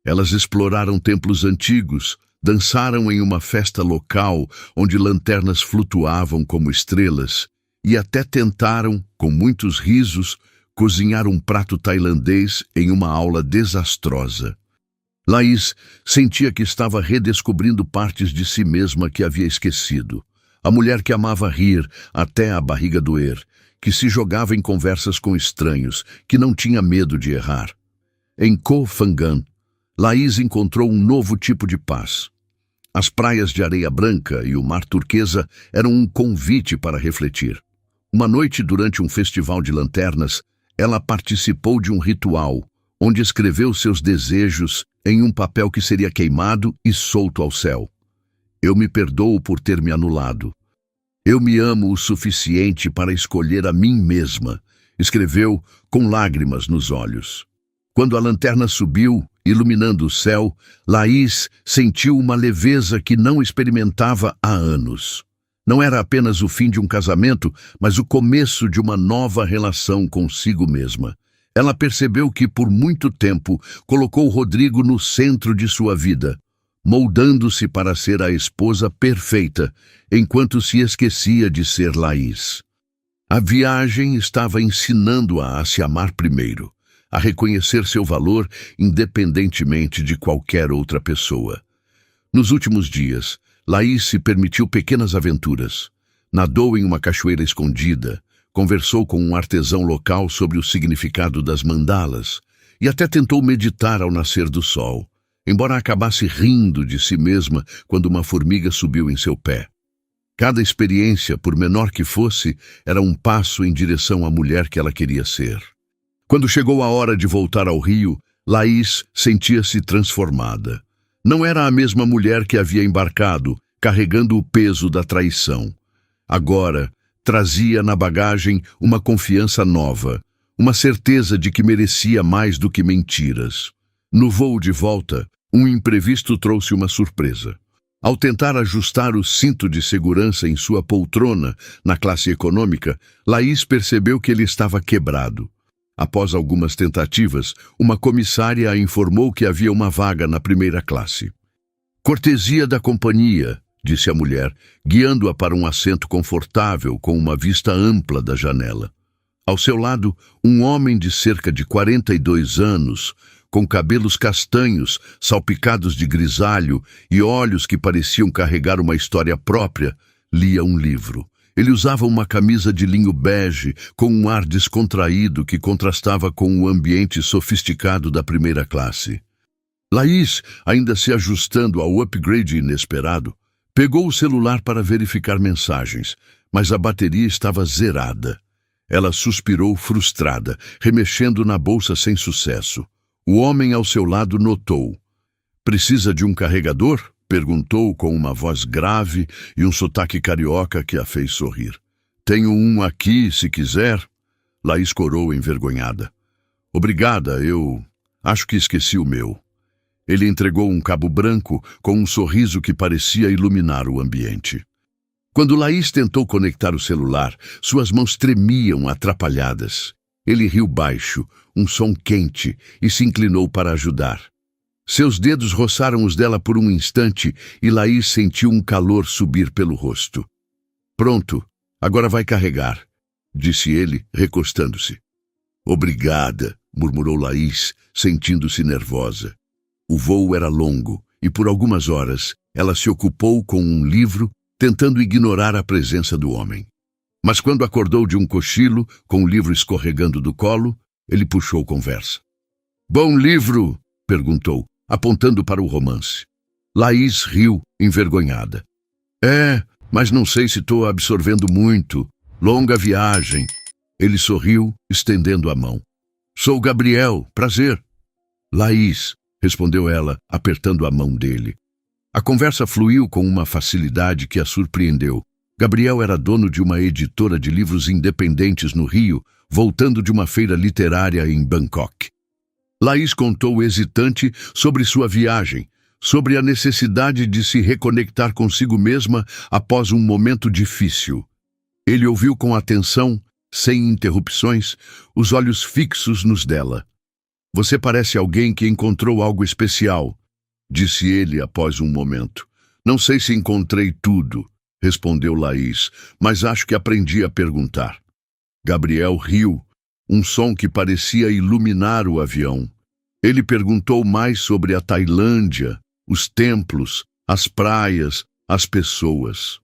Elas exploraram templos antigos, dançaram em uma festa local onde lanternas flutuavam como estrelas e até tentaram, com muitos risos, cozinhar um prato tailandês em uma aula desastrosa. Laís sentia que estava redescobrindo partes de si mesma que havia esquecido. A mulher que amava rir até a barriga doer, que se jogava em conversas com estranhos, que não tinha medo de errar. Em Koh Phangan, Laís encontrou um novo tipo de paz. As praias de areia branca e o mar turquesa eram um convite para refletir. Uma noite durante um festival de lanternas, ela participou de um ritual, onde escreveu seus desejos em um papel que seria queimado e solto ao céu. Eu me perdoo por ter me anulado. Eu me amo o suficiente para escolher a mim mesma, escreveu com lágrimas nos olhos. Quando a lanterna subiu, iluminando o céu, Laís sentiu uma leveza que não experimentava há anos. Não era apenas o fim de um casamento, mas o começo de uma nova relação consigo mesma. Ela percebeu que, por muito tempo, colocou Rodrigo no centro de sua vida, moldando-se para ser a esposa perfeita, enquanto se esquecia de ser Laís. A viagem estava ensinando-a a se amar primeiro, a reconhecer seu valor independentemente de qualquer outra pessoa. Nos últimos dias, Laís se permitiu pequenas aventuras. Nadou em uma cachoeira escondida, conversou com um artesão local sobre o significado das mandalas e até tentou meditar ao nascer do sol, embora acabasse rindo de si mesma quando uma formiga subiu em seu pé. Cada experiência, por menor que fosse, era um passo em direção à mulher que ela queria ser. Quando chegou a hora de voltar ao Rio, Laís sentia-se transformada. Não era a mesma mulher que havia embarcado, carregando o peso da traição. Agora, trazia na bagagem uma confiança nova, uma certeza de que merecia mais do que mentiras. No voo de volta, um imprevisto trouxe uma surpresa. Ao tentar ajustar o cinto de segurança em sua poltrona, na classe econômica, Laís percebeu que ele estava quebrado. Após algumas tentativas, uma comissária a informou que havia uma vaga na primeira classe. Cortesia da companhia, disse a mulher, guiando-a para um assento confortável com uma vista ampla da janela. Ao seu lado, um homem de cerca de 42 anos, com cabelos castanhos, salpicados de grisalho e olhos que pareciam carregar uma história própria, lia um livro. Ele usava uma camisa de linho bege, com um ar descontraído que contrastava com o ambiente sofisticado da primeira classe. Laís, ainda se ajustando ao upgrade inesperado, pegou o celular para verificar mensagens, mas a bateria estava zerada. Ela suspirou frustrada, remexendo na bolsa sem sucesso. O homem ao seu lado notou. "Precisa de um carregador?" perguntou com uma voz grave e um sotaque carioca que a fez sorrir. "Tenho um aqui, se quiser." Laís corou envergonhada. "Obrigada, eu acho que esqueci o meu." Ele entregou um cabo branco com um sorriso que parecia iluminar o ambiente. Quando Laís tentou conectar o celular, suas mãos tremiam atrapalhadas. Ele riu baixo, um som quente, e se inclinou para ajudar. Seus dedos roçaram os dela por um instante e Laís sentiu um calor subir pelo rosto. "Pronto, agora vai carregar", disse ele, recostando-se. "Obrigada", murmurou Laís, sentindo-se nervosa. O voo era longo e por algumas horas ela se ocupou com um livro, tentando ignorar a presença do homem. Mas quando acordou de um cochilo, com o livro escorregando do colo, ele puxou conversa. Bom livro? Perguntou, apontando para o romance. Laís riu, envergonhada. Mas não sei se estou absorvendo muito. Longa viagem. Ele sorriu, estendendo a mão. Sou Gabriel, prazer. Laís, respondeu ela, apertando a mão dele. A conversa fluiu com uma facilidade que a surpreendeu. Gabriel era dono de uma editora de livros independentes no Rio, voltando de uma feira literária em Bangkok. Laís contou hesitante sobre sua viagem, sobre a necessidade de se reconectar consigo mesma após um momento difícil. Ele ouviu com atenção, sem interrupções, os olhos fixos nos dela. Você parece alguém que encontrou algo especial, disse ele após um momento. Não sei se encontrei tudo, respondeu Laís, mas acho que aprendi a perguntar. Gabriel riu, um som que parecia iluminar o avião. Ele perguntou mais sobre a Tailândia, os templos, as praias, as pessoas.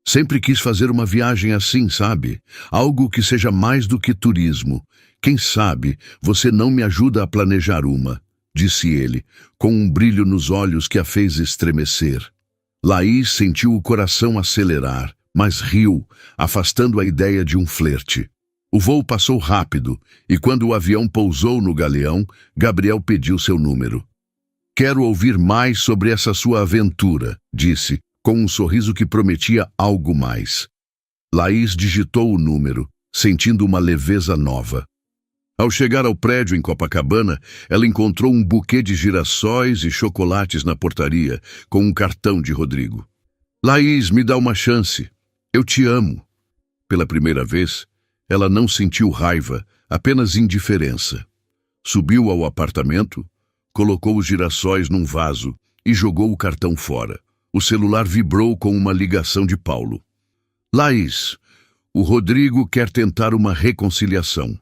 Sempre quis fazer uma viagem assim, sabe? Algo que seja mais do que turismo. Quem sabe você não me ajuda a planejar uma, disse ele, com um brilho nos olhos que a fez estremecer. Laís sentiu o coração acelerar, mas riu, afastando a ideia de um flerte. O voo passou rápido, e quando o avião pousou no galeão, Gabriel pediu seu número. Quero ouvir mais sobre essa sua aventura, disse, com um sorriso que prometia algo mais. Laís digitou o número, sentindo uma leveza nova. Ao chegar ao prédio em Copacabana, ela encontrou um buquê de girassóis e chocolates na portaria, com um cartão de Rodrigo. Laís, me dá uma chance. Eu te amo. Pela primeira vez, ela não sentiu raiva, apenas indiferença. Subiu ao apartamento, colocou os girassóis num vaso e jogou o cartão fora. O celular vibrou com uma ligação de Paulo. Laís, o Rodrigo quer tentar uma reconciliação.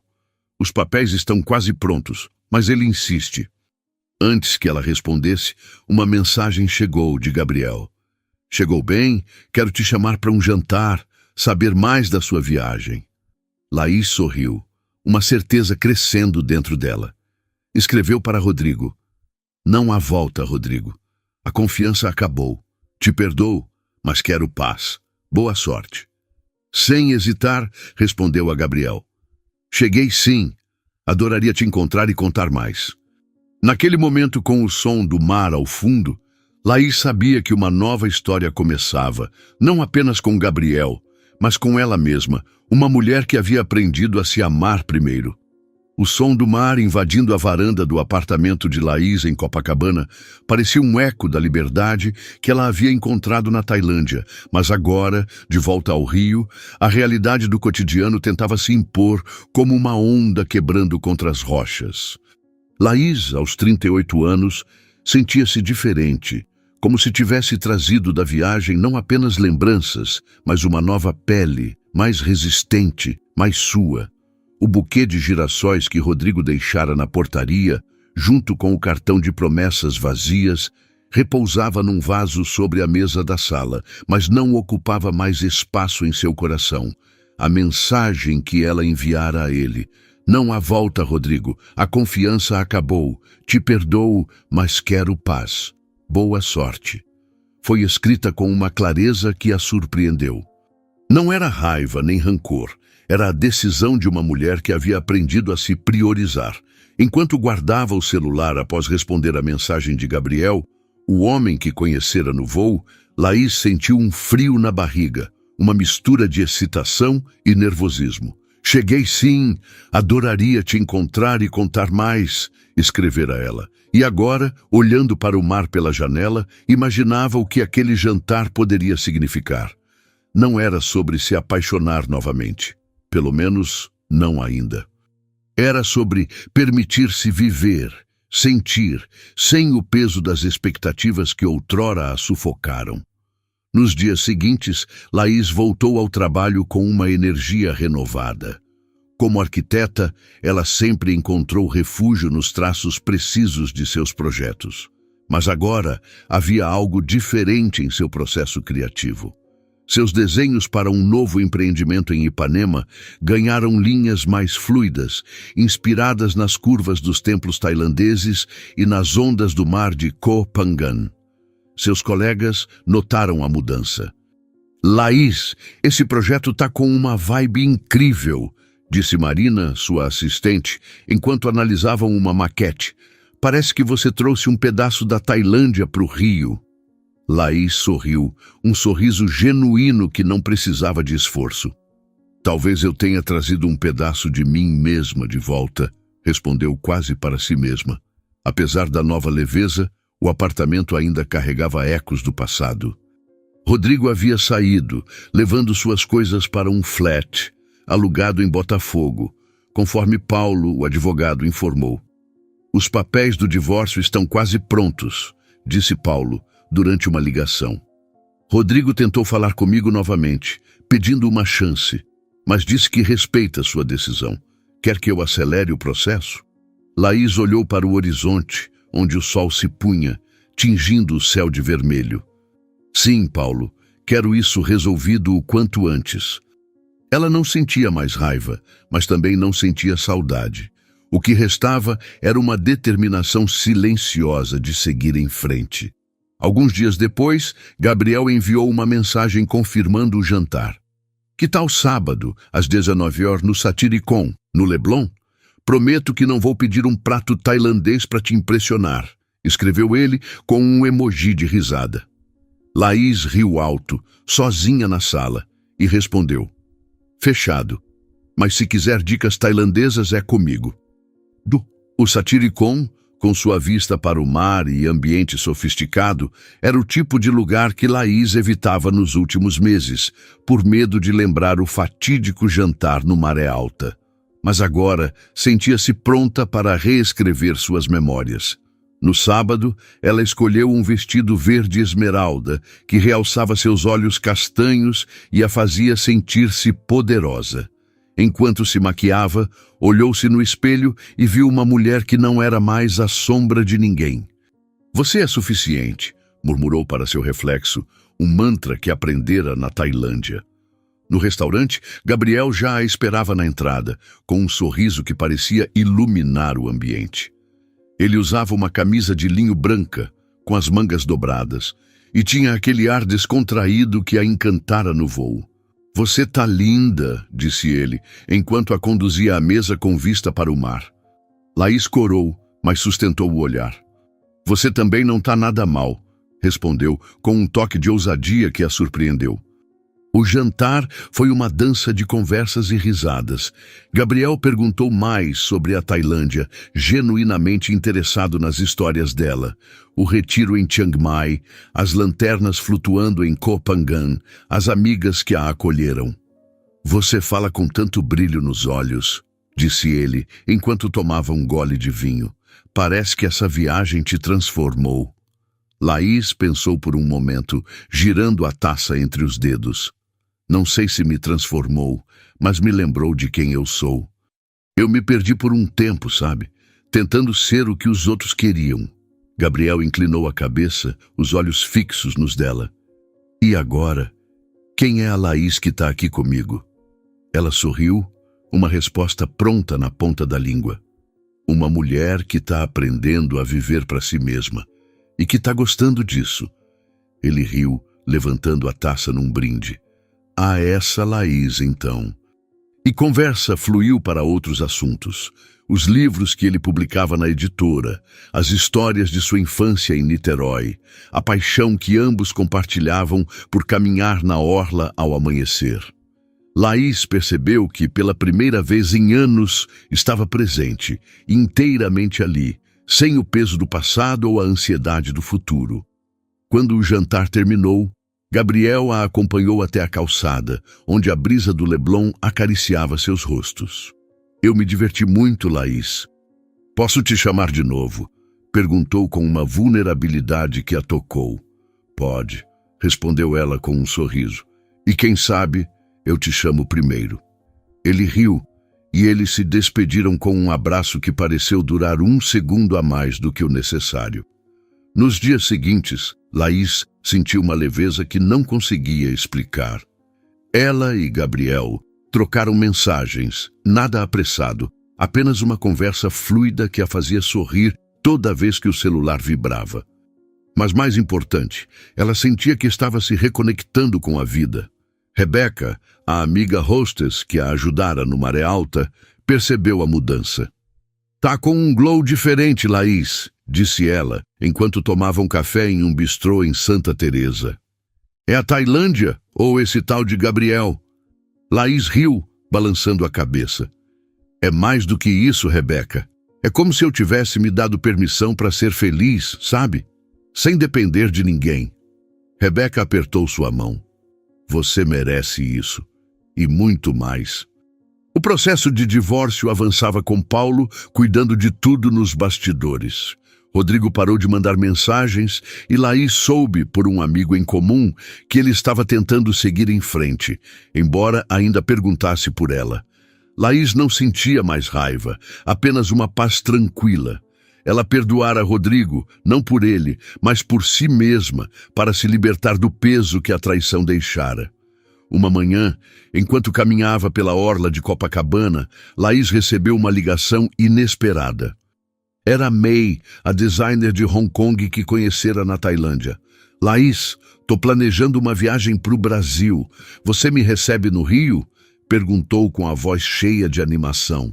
Os papéis estão quase prontos, mas ele insiste. Antes que ela respondesse, uma mensagem chegou de Gabriel. Chegou bem, quero te chamar para um jantar, saber mais da sua viagem. Laís sorriu, uma certeza crescendo dentro dela. Escreveu para Rodrigo. Não há volta, Rodrigo. A confiança acabou. Te perdoo, mas quero paz. Boa sorte. Sem hesitar, respondeu a Gabriel. Cheguei sim. Adoraria te encontrar e contar mais. Naquele momento, com o som do mar ao fundo, Laís sabia que uma nova história começava, não apenas com Gabriel, mas com ela mesma, uma mulher que havia aprendido a se amar primeiro. O som do mar invadindo a varanda do apartamento de Laís em Copacabana parecia um eco da liberdade que ela havia encontrado na Tailândia, mas agora, de volta ao Rio, a realidade do cotidiano tentava se impor como uma onda quebrando contra as rochas. Laís, aos 38 anos, sentia-se diferente, como se tivesse trazido da viagem não apenas lembranças, mas uma nova pele, mais resistente, mais sua. O buquê de girassóis que Rodrigo deixara na portaria, junto com o cartão de promessas vazias, repousava num vaso sobre a mesa da sala, mas não ocupava mais espaço em seu coração. A mensagem que ela enviara a ele. Não há volta, Rodrigo. A confiança acabou. Te perdoo, mas quero paz. Boa sorte. Foi escrita com uma clareza que a surpreendeu. Não era raiva nem rancor. Era a decisão de uma mulher que havia aprendido a se priorizar. Enquanto guardava o celular após responder a mensagem de Gabriel, o homem que conhecera no voo, Laís sentiu um frio na barriga, uma mistura de excitação e nervosismo. Cheguei sim, adoraria te encontrar e contar mais, escrevera ela. E agora, olhando para o mar pela janela, imaginava o que aquele jantar poderia significar. Não era sobre se apaixonar novamente. Pelo menos, não ainda. Era sobre permitir-se viver, sentir, sem o peso das expectativas que outrora a sufocaram. Nos dias seguintes, Laís voltou ao trabalho com uma energia renovada. Como arquiteta, ela sempre encontrou refúgio nos traços precisos de seus projetos. Mas agora havia algo diferente em seu processo criativo. Seus desenhos para um novo empreendimento em Ipanema ganharam linhas mais fluidas, inspiradas nas curvas dos templos tailandeses e nas ondas do mar de Koh Phangan. Seus colegas notaram a mudança. Laís, esse projeto tá com uma vibe incrível, disse Marina, sua assistente, enquanto analisavam uma maquete. Parece que você trouxe um pedaço da Tailândia para o Rio. Laís sorriu, um sorriso genuíno que não precisava de esforço. Talvez eu tenha trazido um pedaço de mim mesma de volta, respondeu quase para si mesma. Apesar da nova leveza, o apartamento ainda carregava ecos do passado. Rodrigo havia saído, levando suas coisas para um flat, alugado em Botafogo, conforme Paulo, o advogado, informou. Os papéis do divórcio estão quase prontos, disse Paulo, durante uma ligação. Rodrigo tentou falar comigo novamente, pedindo uma chance, mas disse que respeita sua decisão. Quer que eu acelere o processo? Laís olhou para o horizonte, onde o sol se punha, tingindo o céu de vermelho. Sim, Paulo, quero isso resolvido o quanto antes. Ela não sentia mais raiva, mas também não sentia saudade. O que restava era uma determinação silenciosa de seguir em frente. Alguns dias depois, Gabriel enviou uma mensagem confirmando o jantar. Que tal sábado, às 19 horas, no Satiricon, no Leblon? Prometo que não vou pedir um prato tailandês para te impressionar, escreveu ele com um emoji de risada. Laís riu alto, sozinha na sala, e respondeu. Fechado. Mas se quiser dicas tailandesas é comigo. O Satiricon, com sua vista para o mar e ambiente sofisticado, era o tipo de lugar que Laís evitava nos últimos meses, por medo de lembrar o fatídico jantar no Maré Alta. Mas agora sentia-se pronta para reescrever suas memórias. No sábado, ela escolheu um vestido verde esmeralda que realçava seus olhos castanhos e a fazia sentir-se poderosa. Enquanto se maquiava, olhou-se no espelho e viu uma mulher que não era mais a sombra de ninguém. Você é suficiente, murmurou para seu reflexo, um mantra que aprendera na Tailândia. No restaurante, Gabriel já a esperava na entrada, com um sorriso que parecia iluminar o ambiente. Ele usava uma camisa de linho branca, com as mangas dobradas, e tinha aquele ar descontraído que a encantara no voo. Você tá linda, disse ele, enquanto a conduzia à mesa com vista para o mar. Laís corou, mas sustentou o olhar. Você também não tá nada mal, respondeu, com um toque de ousadia que a surpreendeu. O jantar foi uma dança de conversas e risadas. Gabriel perguntou mais sobre a Tailândia, genuinamente interessado nas histórias dela. O retiro em Chiang Mai, as lanternas flutuando em Koh Phangan, as amigas que a acolheram. Você fala com tanto brilho nos olhos, disse ele, enquanto tomava um gole de vinho. Parece que essa viagem te transformou. Laís pensou por um momento, girando a taça entre os dedos. Não sei se me transformou, mas me lembrou de quem eu sou. Eu me perdi por um tempo, sabe? Tentando ser o que os outros queriam. Gabriel inclinou a cabeça, os olhos fixos nos dela. E agora? Quem é a Laís que está aqui comigo? Ela sorriu, uma resposta pronta na ponta da língua. Uma mulher que está aprendendo a viver para si mesma e que está gostando disso. Ele riu, levantando a taça num brinde. A essa Laís, então. E conversa fluiu para outros assuntos. Os livros que ele publicava na editora, as histórias de sua infância em Niterói, a paixão que ambos compartilhavam por caminhar na orla ao amanhecer. Laís percebeu que, pela primeira vez em anos, estava presente, inteiramente ali, sem o peso do passado ou a ansiedade do futuro. Quando o jantar terminou, Gabriel a acompanhou até a calçada, onde a brisa do Leblon acariciava seus rostos. Eu me diverti muito, Laís. Posso te chamar de novo? Perguntou com uma vulnerabilidade que a tocou. Pode, respondeu ela com um sorriso. E quem sabe, eu te chamo primeiro. Ele riu, e eles se despediram com um abraço que pareceu durar 1 segundo a mais do que o necessário. Nos dias seguintes, Laís Sentiu uma leveza que não conseguia explicar. Ela e Gabriel trocaram mensagens, nada apressado, apenas uma conversa fluida que a fazia sorrir toda vez que o celular vibrava. Mas mais importante, ela sentia que estava se reconectando com a vida. Rebecca, a amiga hostess que a ajudara no Maré Alta, percebeu a mudança. "Tá com um glow diferente, Laís", disse ela, enquanto tomavam café em um bistrô em Santa Teresa. "É a Tailândia ou esse tal de Gabriel?" Laís riu, balançando a cabeça. "É mais do que isso, Rebecca. É como se eu tivesse me dado permissão para ser feliz, sabe? Sem depender de ninguém." Rebecca apertou sua mão. "Você merece isso. E muito mais." O processo de divórcio avançava com Paulo, cuidando de tudo nos bastidores. Rodrigo parou de mandar mensagens e Laís soube, por um amigo em comum, que ele estava tentando seguir em frente, embora ainda perguntasse por ela. Laís não sentia mais raiva, apenas uma paz tranquila. Ela perdoara Rodrigo, não por ele, mas por si mesma, para se libertar do peso que a traição deixara. Uma manhã, enquanto caminhava pela orla de Copacabana, Laís recebeu uma ligação inesperada. Era May, a designer de Hong Kong que conhecera na Tailândia. "Laís, tô planejando uma viagem para o Brasil. Você me recebe no Rio?" perguntou com a voz cheia de animação.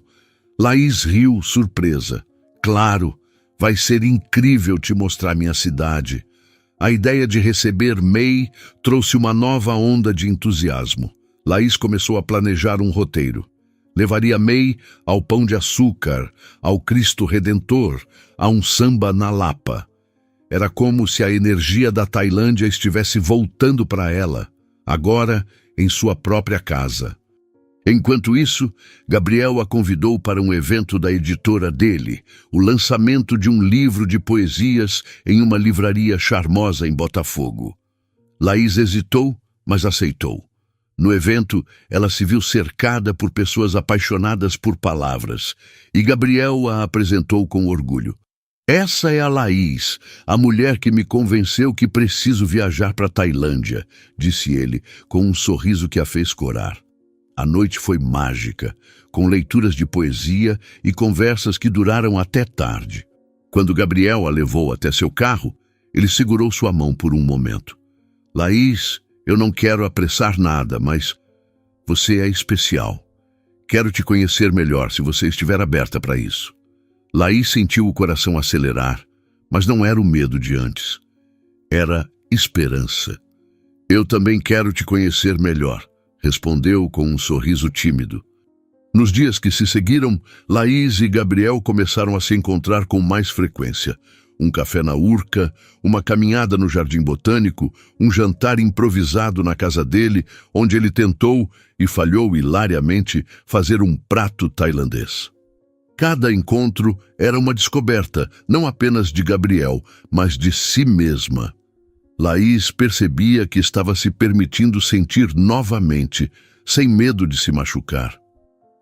Laís riu, surpresa. "Claro, vai ser incrível te mostrar minha cidade." A ideia de receber May trouxe uma nova onda de entusiasmo. Laís começou a planejar um roteiro. Levaria May ao Pão de Açúcar, ao Cristo Redentor, a um samba na Lapa. Era como se a energia da Tailândia estivesse voltando para ela, agora em sua própria casa. Enquanto isso, Gabriel a convidou para um evento da editora dele, o lançamento de um livro de poesias em uma livraria charmosa em Botafogo. Laís hesitou, mas aceitou. No evento, ela se viu cercada por pessoas apaixonadas por palavras, e Gabriel a apresentou com orgulho. "Essa é a Laís, a mulher que me convenceu que preciso viajar para a Tailândia", disse ele, com um sorriso que a fez corar. A noite foi mágica, com leituras de poesia e conversas que duraram até tarde. Quando Gabriel a levou até seu carro, ele segurou sua mão por um momento. "Laís, eu não quero apressar nada, mas você é especial. Quero te conhecer melhor se você estiver aberta para isso." Laís sentiu o coração acelerar, mas não era o medo de antes. Era esperança. "Eu também quero te conhecer melhor", respondeu com um sorriso tímido. Nos dias que se seguiram, Laís e Gabriel começaram a se encontrar com mais frequência. Um café na Urca, uma caminhada no Jardim Botânico, um jantar improvisado na casa dele, onde ele tentou, e falhou hilariamente, fazer um prato tailandês. Cada encontro era uma descoberta, não apenas de Gabriel, mas de si mesma. Laís percebia que estava se permitindo sentir novamente, sem medo de se machucar.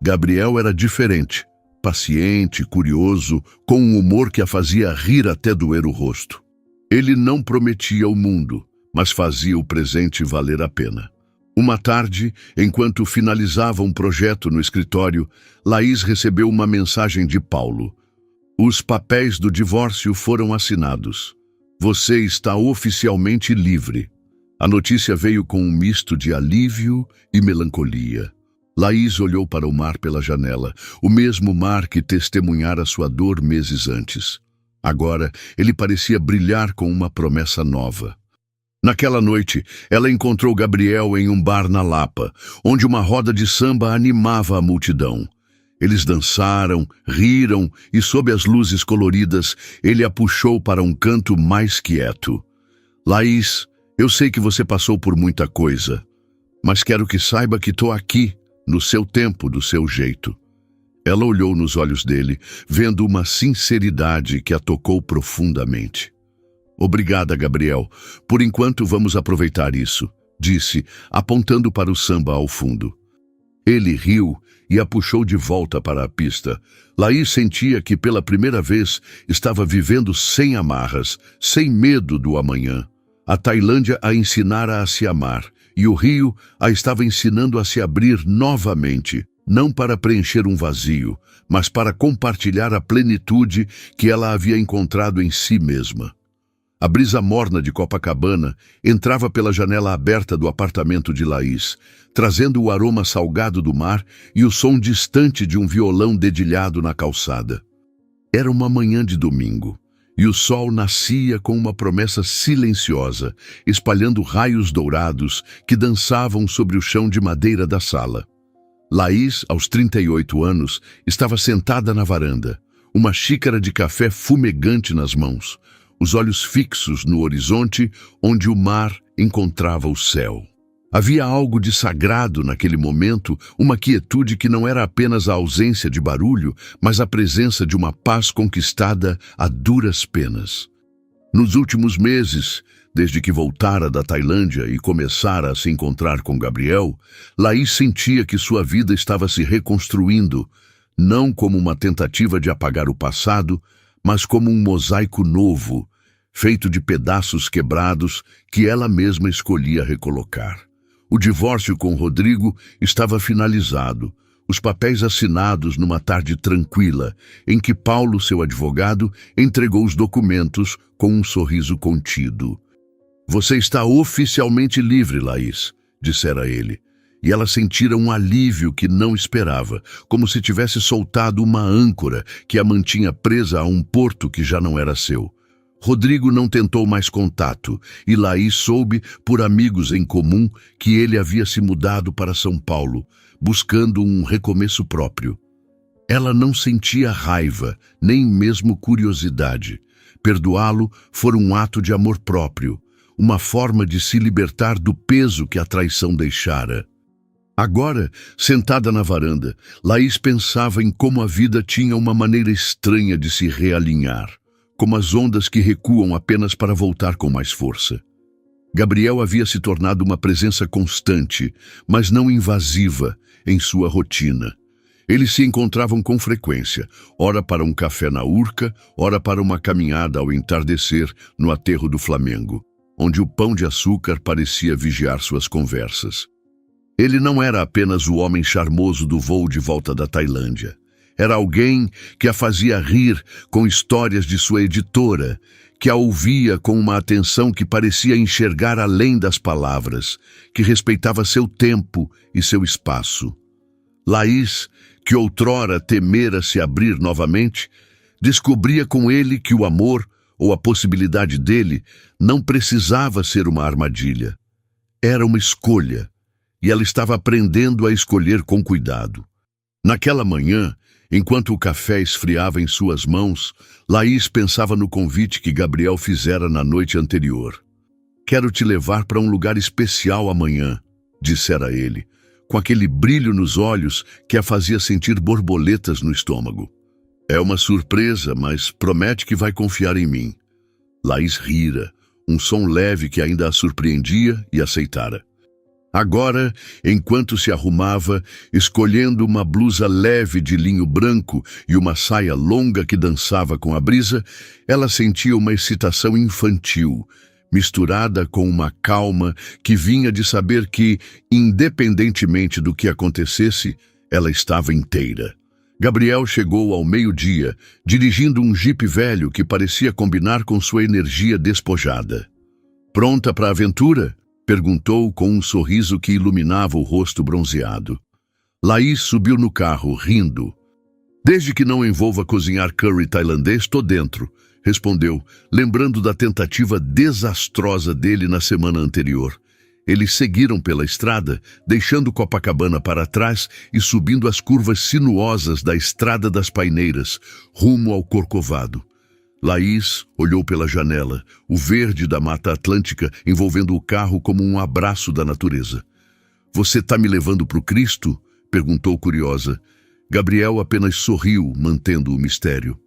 Gabriel era diferente, paciente, curioso, com um humor que a fazia rir até doer o rosto. Ele não prometia o mundo, mas fazia o presente valer a pena. Uma tarde, enquanto finalizava um projeto no escritório, Laís recebeu uma mensagem de Paulo. "Os papéis do divórcio foram assinados. Você está oficialmente livre." A notícia veio com um misto de alívio e melancolia. Laís olhou para o mar pela janela, o mesmo mar que testemunhara sua dor meses antes. Agora, ele parecia brilhar com uma promessa nova. Naquela noite, ela encontrou Gabriel em um bar na Lapa, onde uma roda de samba animava a multidão. Eles dançaram, riram e, sob as luzes coloridas, ele a puxou para um canto mais quieto. "Laís, eu sei que você passou por muita coisa, mas quero que saiba que estou aqui, no seu tempo, do seu jeito." Ela olhou nos olhos dele, vendo uma sinceridade que a tocou profundamente. "Obrigada, Gabriel. Por enquanto vamos aproveitar isso", disse, apontando para o samba ao fundo. Ele riu e a puxou de volta para a pista. Laís sentia que pela primeira vez estava vivendo sem amarras, sem medo do amanhã. A Tailândia a ensinara a se amar, e o rio a estava ensinando a se abrir novamente, não para preencher um vazio, mas para compartilhar a plenitude que ela havia encontrado em si mesma. A brisa morna de Copacabana entrava pela janela aberta do apartamento de Laís, trazendo o aroma salgado do mar e o som distante de um violão dedilhado na calçada. Era uma manhã de domingo, e o sol nascia com uma promessa silenciosa, espalhando raios dourados que dançavam sobre o chão de madeira da sala. Laís, aos 38 anos, estava sentada na varanda, uma xícara de café fumegante nas mãos, os olhos fixos no horizonte onde o mar encontrava o céu. Havia algo de sagrado naquele momento, uma quietude que não era apenas a ausência de barulho, mas a presença de uma paz conquistada a duras penas. Nos últimos meses, desde que voltara da Tailândia e começara a se encontrar com Gabriel, Laís sentia que sua vida estava se reconstruindo, não como uma tentativa de apagar o passado, mas como um mosaico novo, feito de pedaços quebrados que ela mesma escolhia recolocar. O divórcio com Rodrigo estava finalizado, os papéis assinados numa tarde tranquila, em que Paulo, seu advogado, entregou os documentos com um sorriso contido. "Você está oficialmente livre, Laís", dissera ele, e ela sentira um alívio que não esperava, como se tivesse soltado uma âncora que a mantinha presa a um porto que já não era seu. Rodrigo não tentou mais contato, e Laís soube, por amigos em comum, que ele havia se mudado para São Paulo, buscando um recomeço próprio. Ela não sentia raiva, nem mesmo curiosidade. Perdoá-lo fora um ato de amor próprio, uma forma de se libertar do peso que a traição deixara. Agora, sentada na varanda, Laís pensava em como a vida tinha uma maneira estranha de se realinhar, como as ondas que recuam apenas para voltar com mais força. Gabriel havia se tornado uma presença constante, mas não invasiva, em sua rotina. Eles se encontravam com frequência, ora para um café na Urca, ora para uma caminhada ao entardecer no aterro do Flamengo, onde o pão de açúcar parecia vigiar suas conversas. Ele não era apenas o homem charmoso do voo de volta da Tailândia. Era alguém que a fazia rir com histórias de sua editora, que a ouvia com uma atenção que parecia enxergar além das palavras, que respeitava seu tempo e seu espaço. Laís, que outrora temera se abrir novamente, descobria com ele que o amor, ou a possibilidade dele, não precisava ser uma armadilha. Era uma escolha, e ela estava aprendendo a escolher com cuidado. Naquela manhã, enquanto o café esfriava em suas mãos, Laís pensava no convite que Gabriel fizera na noite anterior. "Quero te levar para um lugar especial amanhã", dissera ele, com aquele brilho nos olhos que a fazia sentir borboletas no estômago. "É uma surpresa, mas promete que vai confiar em mim." Laís rira, um som leve que ainda a surpreendia, e aceitara. Agora, enquanto se arrumava, escolhendo uma blusa leve de linho branco e uma saia longa que dançava com a brisa, ela sentia uma excitação infantil, misturada com uma calma que vinha de saber que, independentemente do que acontecesse, ela estava inteira. Gabriel chegou ao meio-dia, dirigindo um jipe velho que parecia combinar com sua energia despojada. "Pronta para a aventura?" perguntou com um sorriso que iluminava o rosto bronzeado. Laís subiu no carro, rindo. "Desde que não envolva cozinhar curry tailandês, tô dentro", respondeu, lembrando da tentativa desastrosa dele na semana anterior. Eles seguiram pela estrada, deixando Copacabana para trás e subindo as curvas sinuosas da Estrada das Paineiras, rumo ao Corcovado. Laís olhou pela janela, o verde da Mata Atlântica envolvendo o carro como um abraço da natureza. "Você tá me levando pro Cristo?" perguntou curiosa. Gabriel apenas sorriu, mantendo o mistério.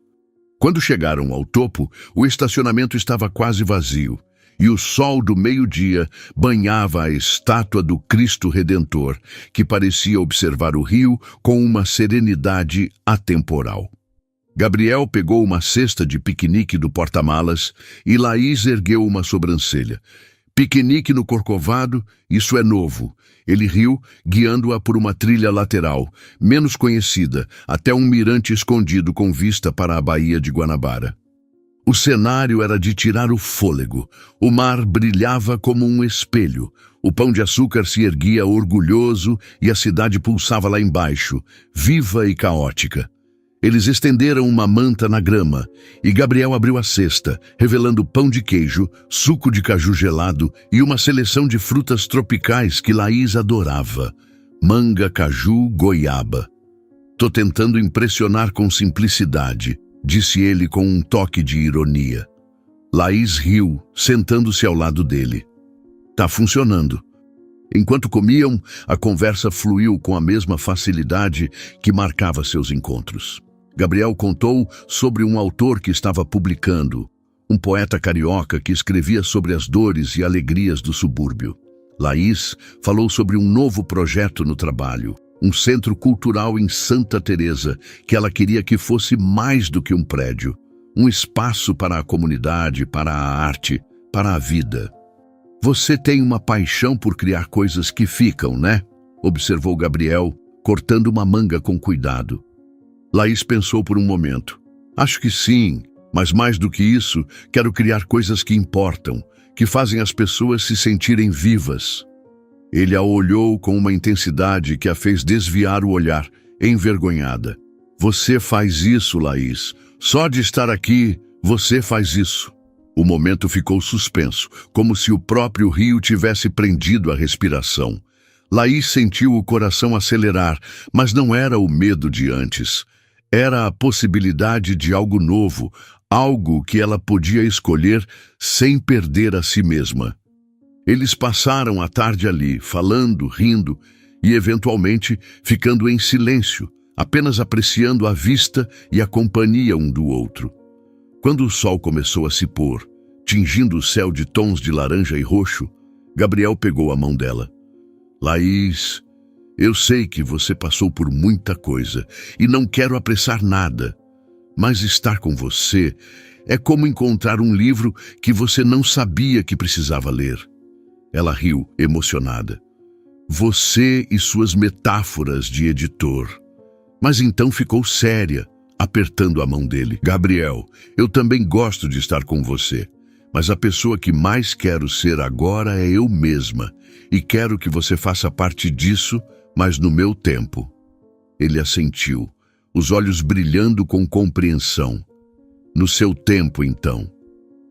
Quando chegaram ao topo, o estacionamento estava quase vazio, e o sol do meio-dia banhava a estátua do Cristo Redentor, que parecia observar o rio com uma serenidade atemporal. Gabriel pegou uma cesta de piquenique do porta-malas e Laís ergueu uma sobrancelha. Piquenique no Corcovado, isso é novo. Ele riu, guiando-a por uma trilha lateral, menos conhecida, até um mirante escondido com vista para a Baía de Guanabara. O cenário era de tirar o fôlego. O mar brilhava como um espelho. O Pão de Açúcar se erguia orgulhoso e a cidade pulsava lá embaixo, viva e caótica. Eles estenderam uma manta na grama e Gabriel abriu a cesta, revelando pão de queijo, suco de caju gelado e uma seleção de frutas tropicais que Laís adorava. Manga, caju, goiaba. "Tô tentando impressionar com simplicidade", disse ele com um toque de ironia. Laís riu, sentando-se ao lado dele. "Tá funcionando." Enquanto comiam, a conversa fluiu com a mesma facilidade que marcava seus encontros. Gabriel contou sobre um autor que estava publicando, um poeta carioca que escrevia sobre as dores e alegrias do subúrbio. Laís falou sobre um novo projeto no trabalho, um centro cultural em Santa Teresa, que ela queria que fosse mais do que um prédio, um espaço para a comunidade, para a arte, para a vida. "Você tem uma paixão por criar coisas que ficam, né?", observou Gabriel, cortando uma manga com cuidado. Laís pensou por um momento. "Acho que sim, mas mais do que isso, quero criar coisas que importam, que fazem as pessoas se sentirem vivas." Ele a olhou com uma intensidade que a fez desviar o olhar, envergonhada. "Você faz isso, Laís. Só de estar aqui, você faz isso." O momento ficou suspenso, como se o próprio rio tivesse prendido a respiração. Laís sentiu o coração acelerar, mas não era o medo de antes. Era a possibilidade de algo novo, algo que ela podia escolher sem perder a si mesma. Eles passaram a tarde ali, falando, rindo e, eventualmente, ficando em silêncio, apenas apreciando a vista e a companhia um do outro. Quando o sol começou a se pôr, tingindo o céu de tons de laranja e roxo, Gabriel pegou a mão dela. "Laís, eu sei que você passou por muita coisa e não quero apressar nada, mas estar com você é como encontrar um livro que você não sabia que precisava ler." Ela riu, emocionada. "Você e suas metáforas de editor." Mas então ficou séria, apertando a mão dele. "Gabriel, eu também gosto de estar com você, mas a pessoa que mais quero ser agora é eu mesma, e quero que você faça parte disso, mas no meu tempo." Ele assentiu, os olhos brilhando com compreensão. "No seu tempo, então."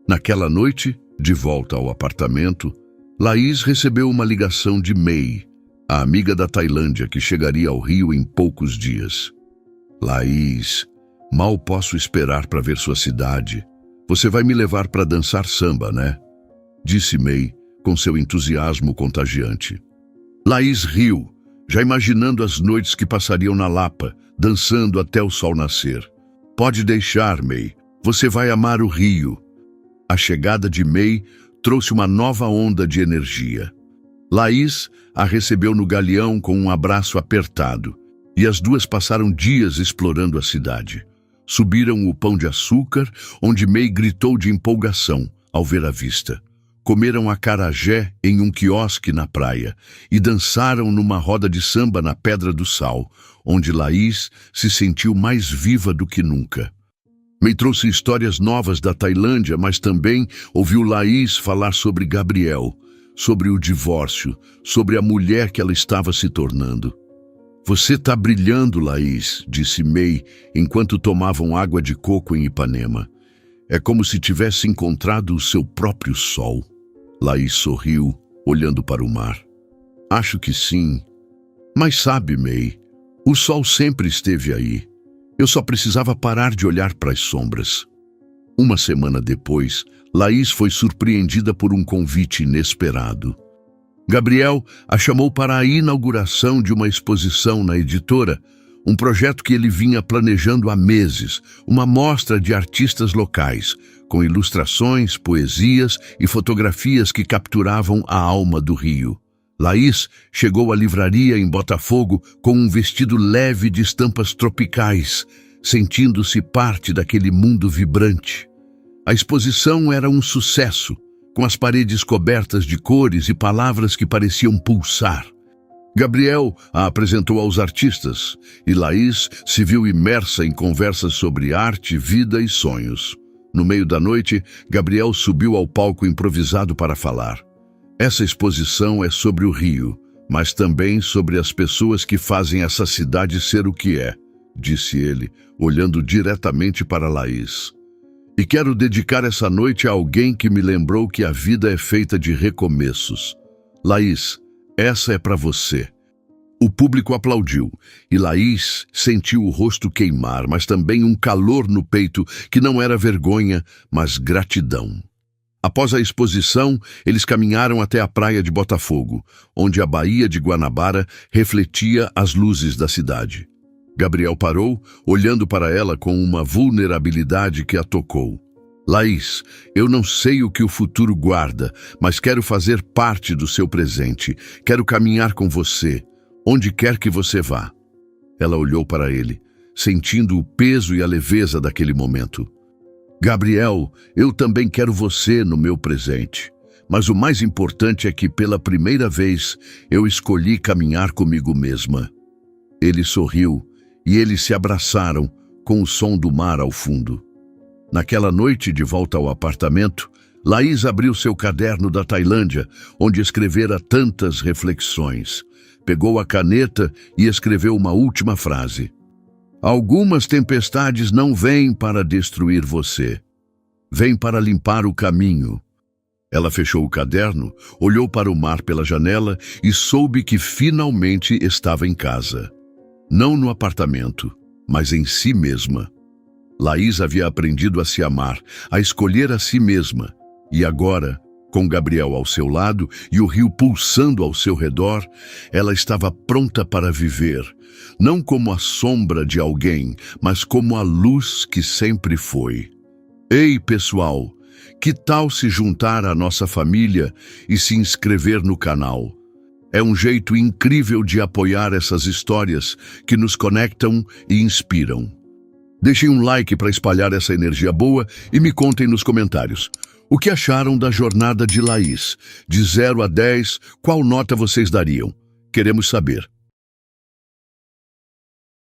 Naquela noite, de volta ao apartamento, Laís recebeu uma ligação de May, a amiga da Tailândia que chegaria ao Rio em poucos dias. "Laís, mal posso esperar para ver sua cidade. Você vai me levar para dançar samba, né?", disse May, com seu entusiasmo contagiante. Laís riu, já imaginando as noites que passariam na Lapa, dançando até o sol nascer. "Pode deixar, May. Você vai amar o Rio." A chegada de May trouxe uma nova onda de energia. Laís a recebeu no galeão com um abraço apertado, e as duas passaram dias explorando a cidade. Subiram o Pão de Açúcar, onde May gritou de empolgação ao ver a vista. Comeram acarajé em um quiosque na praia e dançaram numa roda de samba na Pedra do Sal, onde Laís se sentiu mais viva do que nunca. May trouxe histórias novas da Tailândia, mas também ouviu Laís falar sobre Gabriel, sobre o divórcio, sobre a mulher que ela estava se tornando. "Você tá brilhando, Laís", disse May, enquanto tomavam água de coco em Ipanema. "É como se tivesse encontrado o seu próprio sol." Laís sorriu, olhando para o mar. "Acho que sim. Mas sabe, May, o sol sempre esteve aí. Eu só precisava parar de olhar para as sombras." Uma semana depois, Laís foi surpreendida por um convite inesperado. Gabriel a chamou para a inauguração de uma exposição na editora, um projeto que ele vinha planejando há meses, uma mostra de artistas locais, com ilustrações, poesias e fotografias que capturavam a alma do Rio. Laís chegou à livraria em Botafogo com um vestido leve de estampas tropicais, sentindo-se parte daquele mundo vibrante. A exposição era um sucesso, com as paredes cobertas de cores e palavras que pareciam pulsar. Gabriel a apresentou aos artistas e Laís se viu imersa em conversas sobre arte, vida e sonhos. No meio da noite, Gabriel subiu ao palco improvisado para falar. Essa exposição é sobre o Rio, mas também sobre as pessoas que fazem essa cidade ser o que é, disse ele, olhando diretamente para Laís. E quero dedicar essa noite a alguém que me lembrou que a vida é feita de recomeços. Laís, essa é para você. O público aplaudiu, e Laís sentiu o rosto queimar, mas também um calor no peito que não era vergonha, mas gratidão. Após a exposição, eles caminharam até a praia de Botafogo, onde a Baía de Guanabara refletia as luzes da cidade. Gabriel parou, olhando para ela com uma vulnerabilidade que a tocou. Laís, eu não sei o que o futuro guarda, mas quero fazer parte do seu presente. Quero caminhar com você, onde quer que você vá. Ela olhou para ele, sentindo o peso e a leveza daquele momento. Gabriel, eu também quero você no meu presente. Mas o mais importante é que, pela primeira vez, eu escolhi caminhar comigo mesma. Ele sorriu e eles se abraçaram com o som do mar ao fundo. Naquela noite, de volta ao apartamento, Laís abriu seu caderno da Tailândia, onde escrevera tantas reflexões. Pegou a caneta e escreveu uma última frase. Algumas tempestades não vêm para destruir você. Vêm para limpar o caminho. Ela fechou o caderno, olhou para o mar pela janela e soube que finalmente estava em casa. Não no apartamento, mas em si mesma. Laís havia aprendido a se amar, a escolher a si mesma. E agora, com Gabriel ao seu lado e o rio pulsando ao seu redor, ela estava pronta para viver, não como a sombra de alguém, mas como a luz que sempre foi. Ei, pessoal, que tal se juntar à nossa família e se inscrever no canal? É um jeito incrível de apoiar essas histórias que nos conectam e inspiram. Deixem um like para espalhar essa energia boa e me contem nos comentários. O que acharam da jornada de Laís? De 0 a 10, qual nota vocês dariam? Queremos saber.